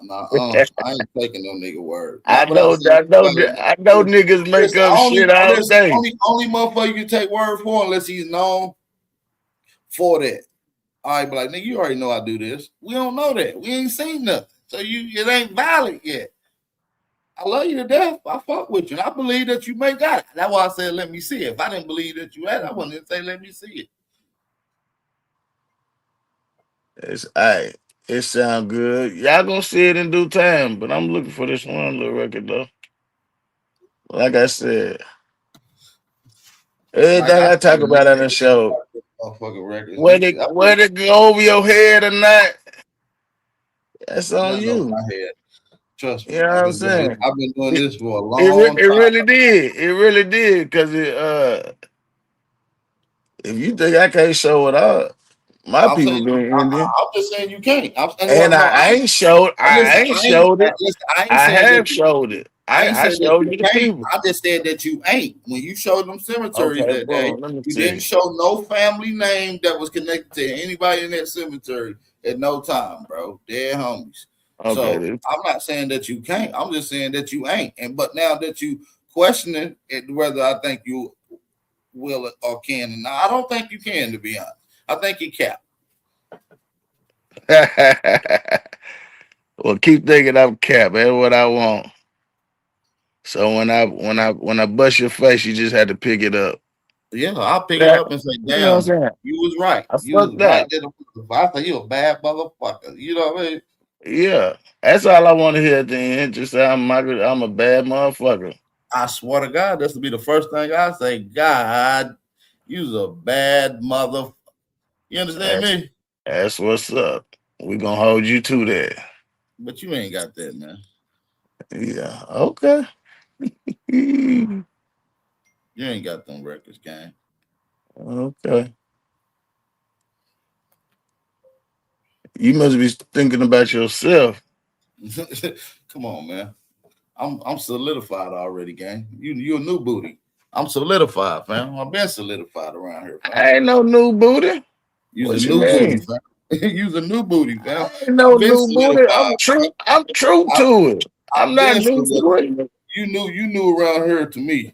ain't taking no nigga word. I Not without know seeing I know niggas make listen, up shit all day. only motherfucker you can take word for unless he's known for that. All right, but like nigga, you already know I do this. We don't know that. We ain't seen nothing. So it ain't valid yet. I love you to death. I fuck with you. And I believe that you may got it. That's why I said let me see it. If I didn't believe that you had it, I wouldn't even say let me see it. It sound good. Y'all gonna see it in due time, but I'm looking for this one little record though. Like I said, Like everything I I said, talk man, about on the show, motherfucking records. whether it go over your head or not, that's on Nothing over you. my head. Trust You me. know what I'm saying? I've been doing this for a It long time. really did. It really did. Cause if you think I can't show it up, my I'm people saying being Indian. I'm just saying you can't. And I ain't showed Listen, I ain't showed it. listen, I ain't I saying that have showed it. I ain't I saying that showed you you the can't. people. I just said that you ain't. When you showed them cemeteries Okay, that day, boom. Let me you see. didn't show no family name that was connected to anybody in that cemetery at no time, bro. They're homies. So Okay. I'm not saying that you can't. I'm just saying that you ain't. And but now that you questioning it, whether I think you will or can, now I don't think you can. To be honest, I think you cap. Well, keep thinking I'm cap. That's what I want. So when I bust your face, you just had to pick it up. Yeah, I'll pick it Yeah. up and say, You know what I'm damn, saying? you was right. I You was fucked right. up. I say you a bad motherfucker. You know what I mean? Yeah. That's all I want to hear at the end. Just say I'm a bad motherfucker. I swear to God, this will be the first thing I say. God, you's a bad mother. You understand me? That's what's up. We're gonna hold you to that. But you ain't got that, man. Yeah. Okay. You ain't got them records, gang. Okay. You must be thinking about yourself. Come on, man. I'm solidified already, gang. You a new booty. I'm solidified, fam. I've been solidified around here, fam. I ain't no new booty. You's What a you new booty, mean? fam. You's a new booty, fam. I ain't no I've been new booty. I'm solidified. true. I'm true to it. I'm I've not been new to solidified. it. You knew around here to me.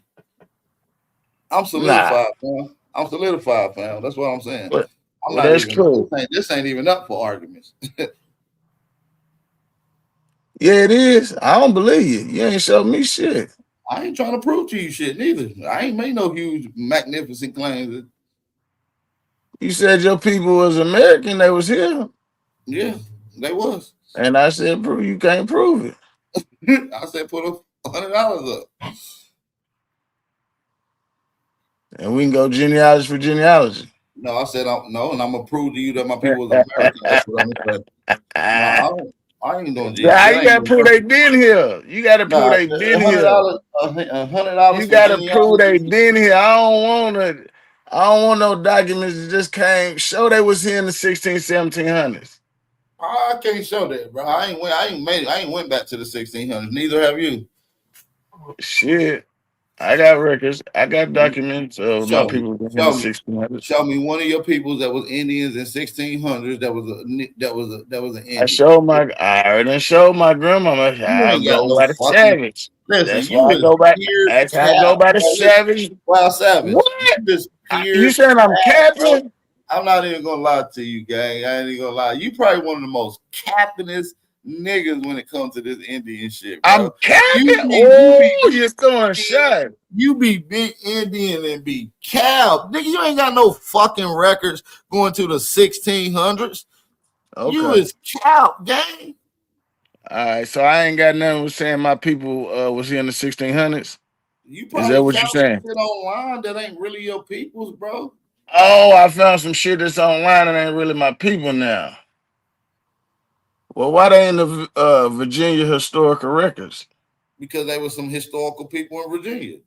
I'm Nah. solidified, fam. I'm solidified, fam. That's what I'm saying. But I'm well, not that's even. cool. This ain't even up for arguments. Yeah, it is. I don't believe you. You ain't showed me shit. I ain't trying to prove to you shit neither. I ain't made no huge, magnificent claims. You said your people was American. They was here, Yeah, they was. and I said, "Prove you can't prove it." I said put $100 up. And we can go genealogy for genealogy. No, I said no, and I'm gonna prove to you that my people was American. That's what I'm gonna say. No, I ain't doing GD. Nah, That you ain't gotta gonna prove work. they been here. You gotta prove Nah, they been hundred here. dollars, $100 You for gotta prove they genealogy. been here. I don't want no documents that just came. Show they was here in the 1700s. I can't show that, bro. I ain't went back to the 1600s. Neither have you. Shit. I got records. I got documents of my Show me. people in the Show me. 1600s. Show me one of your peoples that was Indians in 1600s. That was an Indian. I already showed my grandmama. You I ain't got go no by the fucking. savage. Listen, That's why you I is go by. pure That's how I go cap, by the bro. Listen, savage. Wild Savage. What? You just You pure saying I'm cap, bro. capping? I'm not even gonna lie to you, gang. I ain't even gonna lie. You probably one of the most cappingest niggas when it comes to this Indian shit, I'm bro. capping. You Oh, you're throwing shot. You be big Indian and be cap. Nigga, you ain't got no fucking records going to the 1600s. You Okay. is cap, gang. All right. So I ain't got nothing with saying my people was here in the 1600s. You Is that probably what found you're some saying? shit online that ain't really your people's, bro. Oh, I found some shit that's online and ain't really my people now. Well, why they in the Virginia historical records? Because there was some historical people in Virginia.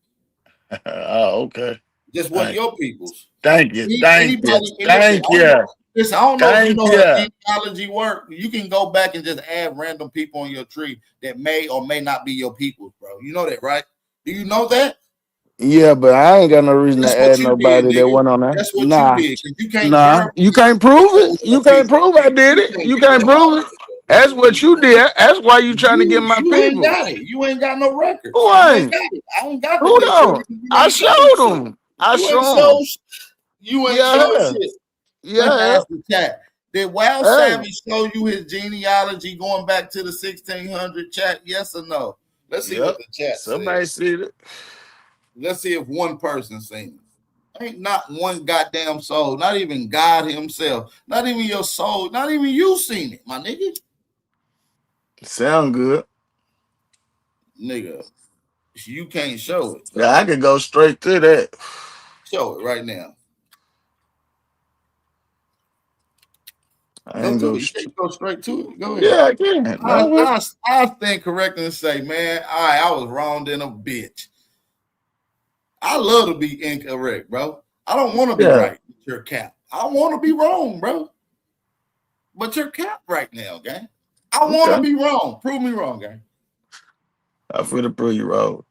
Oh, okay. Just wasn't Thank your people's. Thank you. Thank you. Anybody, and listen, Thank you. I don't know if you Thank know how you. genealogy work. You can go back and just add random people on your tree that may or may not be your people's, bro. You know that, right? Do you know that? Yeah, but I ain't got no reason to That's add what you did, nobody that nigga. went on there. That's what you Nah. did. Because you can't Nah. verify You can't prove that it. was You your can't people. prove I did You it. can't You do can't that. prove it. That's what you did. That's why you trying to get my You ain't people. got it. You ain't got no records. Who You ain't ain't? got it. I don't got the Who history don't? because you I ain't showed showed shit. them. I You ain't showed them. showed. You ain't showed Yeah. shit. Let's Yeah. ask the chat. Did Wild Hey. Savage show you his genealogy going back to the 1600 chat? Yes or no? Let's see what Yep. the chat Somebody says. see it. Let's see if one person seen it. Ain't not one goddamn soul, not even God himself, not even your soul, not even you seen it, my nigga. Sound good. Nigga, you can't show it. Yeah, I could go straight to that. Show it right now. I Go ain't to go. it. You can't go straight to it. Go ahead. Yeah, I can. I stand corrected and say, man, all right, I was wrong than a bitch. I love to be incorrect, bro. I don't want to be right with your cap. I want to be wrong, bro. But you're cap right now, gang. I want to be wrong. Prove me wrong, gang. I feel to prove you wrong.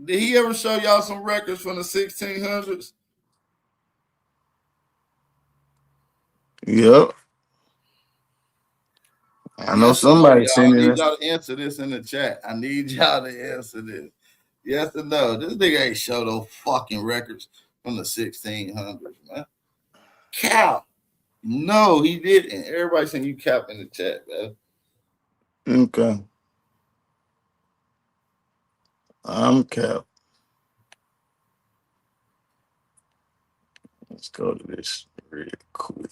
Did he ever show y'all some records from the 1600s? Yep. I know Yes or no, somebody y'all. I seen need it. y'all to answer this in the chat. I need y'all to answer this. Yes or no? This nigga ain't show those fucking records from the 1600s, man. Cap. No, he didn't. Everybody saying you cap in the chat, man. Okay. I'm cap. Let's go to this real quick.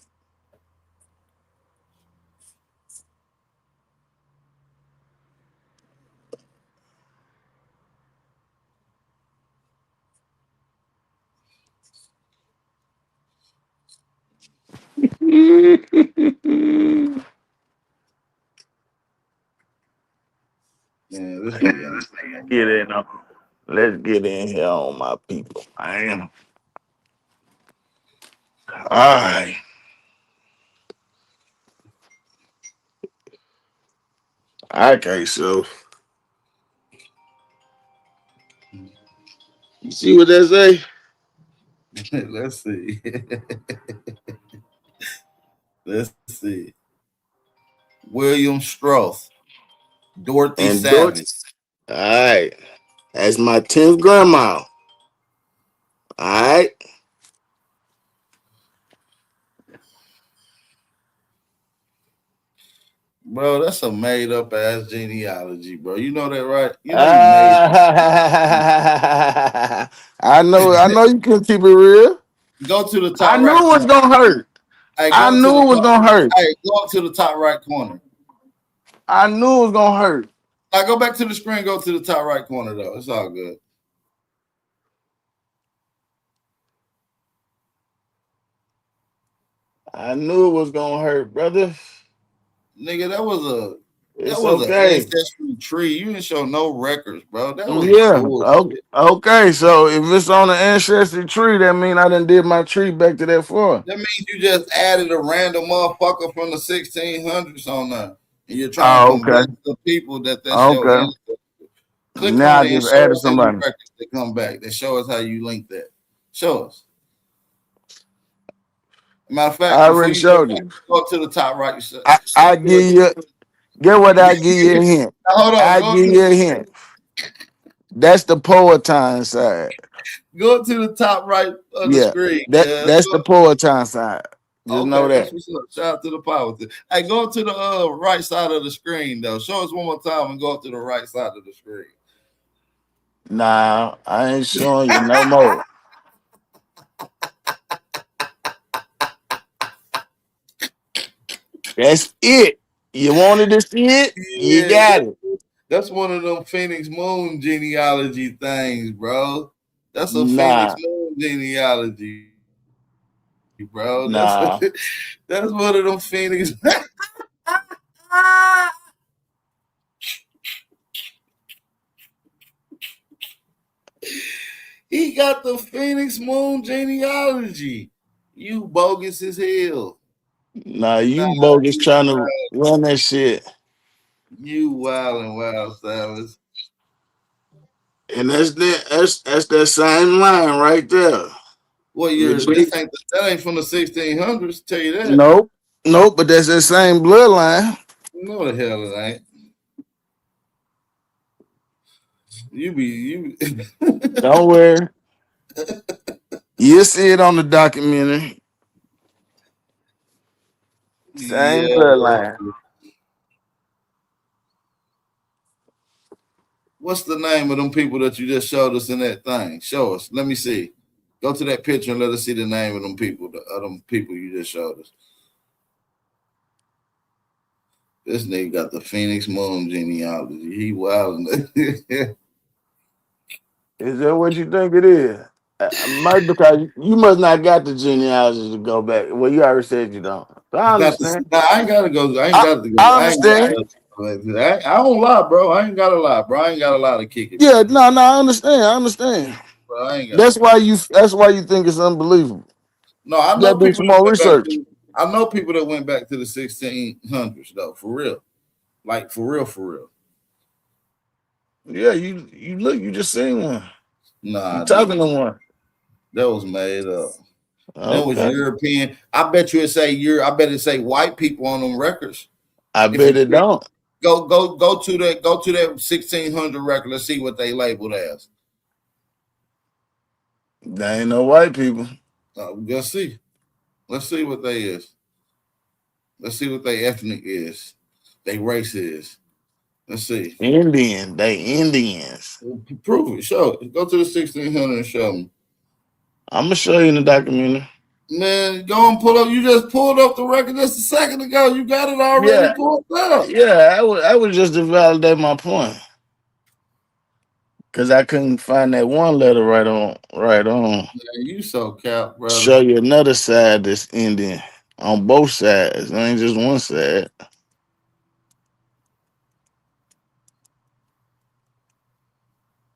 Get in. Let's get in here on my people. I am. All right. Okay, so you see what that say? Let's see. Let's see. William Strauss, Dorothy And Savage. all right. That's my 10th grandma. All right. Bro, that's a made up ass genealogy, bro. You know that, right? You know you made I know you can keep it real. Go to the I top knew right it was corner. gonna hurt. Hey, I go to knew the it was top. gonna hurt. Hey, go up to the top right corner. I knew it was gonna hurt. Now go back to the screen, go to the top right corner though. It's all good. I knew it was gonna hurt, brother. Nigga, that was an okay. ancestry tree. You didn't show no records, bro. That was Yeah. bullshit. Okay. So if it's on the ancestry tree, that mean I done did my tree back to that far. That means you just added a random motherfucker from the 1600s on there. And you're trying to convince the people that that's your ancestry. Click Now on I it and just show added us any somebody. records that come back. That show us how you link that. Show us. Matter of fact, I before already you go showed back, you. go up to the top right. I give you. Get what I give you a hint. Now, hold on. I give you a hint. That's the poetine side. Go to the top right of the screen. That's the poor time side. Just know that. That's what's up. Shout out to the power. Hey, go to the right side of the screen though. Show us one more time and go to the right side of the screen. Nah, I ain't showing you no more. That's it. You wanted to see it? You got it. That's one of them Phoenix Moon genealogy things, bro. That's a Phoenix Moon genealogy, bro. That's one of them Phoenix. He got the Phoenix Moon genealogy. You bogus as hell. Nah, you bogus trying to run that shit. You wild, Silas. And that's that same line right there. What year? That ain't from the 1600s. Tell you that. Nope, but that's that same bloodline. No, the hell it ain't. You. Don't worry. You'll see it on the documentary. Same bloodline. What's the name of them people that you just showed us in that thing? Show us. Let me see. Go to that picture and let us see the name of them people. You just showed us. This nigga got the Phoenix Moon genealogy. He wild. Is that what you think it is? Might because you must not got the genealogy to go back. Well, you already said you don't. So I understand. I ain't gotta go. I understand. I don't lie, bro. I ain't gotta lie, bro. I ain't got a lot to kick it. Yeah, no, I understand. Bro, that's why you think it's unbelievable. No, I know do some more research. I know people that went back to the 1600s though, for real. Like for real. Yeah, you look, you just seen one. Nah, you talking to one. That was made up. Okay. That was European. I bet you I bet it say white people on them records. I bet it don't. Go to that 1600 record. Let's see what they labeled as. They ain't no white people. Let's see. Let's see what they is. Let's see what they ethnic is. They race is. Let's see. Indian. They Indians. Prove it. Show it. Go to the 1600 and show them. I'm gonna show you in the documentary. Man, go and pull up. You just pulled up the record just a second ago. You got it already pulled up. Yeah, I was just to validate my point. Cause I couldn't find that one letter right on. Man, you so cap, brother. Show you another side that's Indian on both sides. It ain't just one side.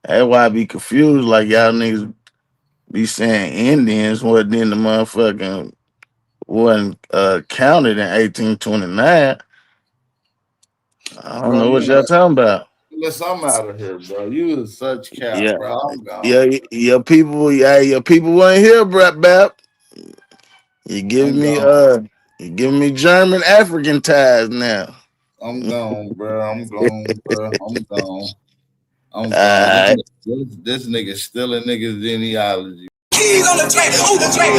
That's why I be confused. Like y'all niggas be saying Indians, what then the motherfucking wasn't counted in 1829. I don't know what y'all talking about. Listen, I'm out of here, bro. You is such cap, bro. I'm gone. Your people weren't here, Brett Bap. You giving me German African ties now. I'm gone, bro. I'm gone. This nigga stealing niggas genealogy. Keys on the track, on the track.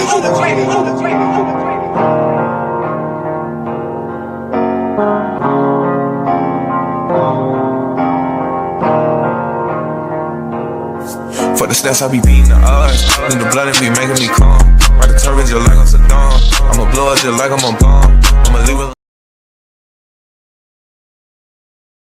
For the stats, I be beating the odds. In the blood, it be making me calm. Ride the turbines just like I'm Saddam. I'ma blow up just like I'm a bomb. I'ma leave it.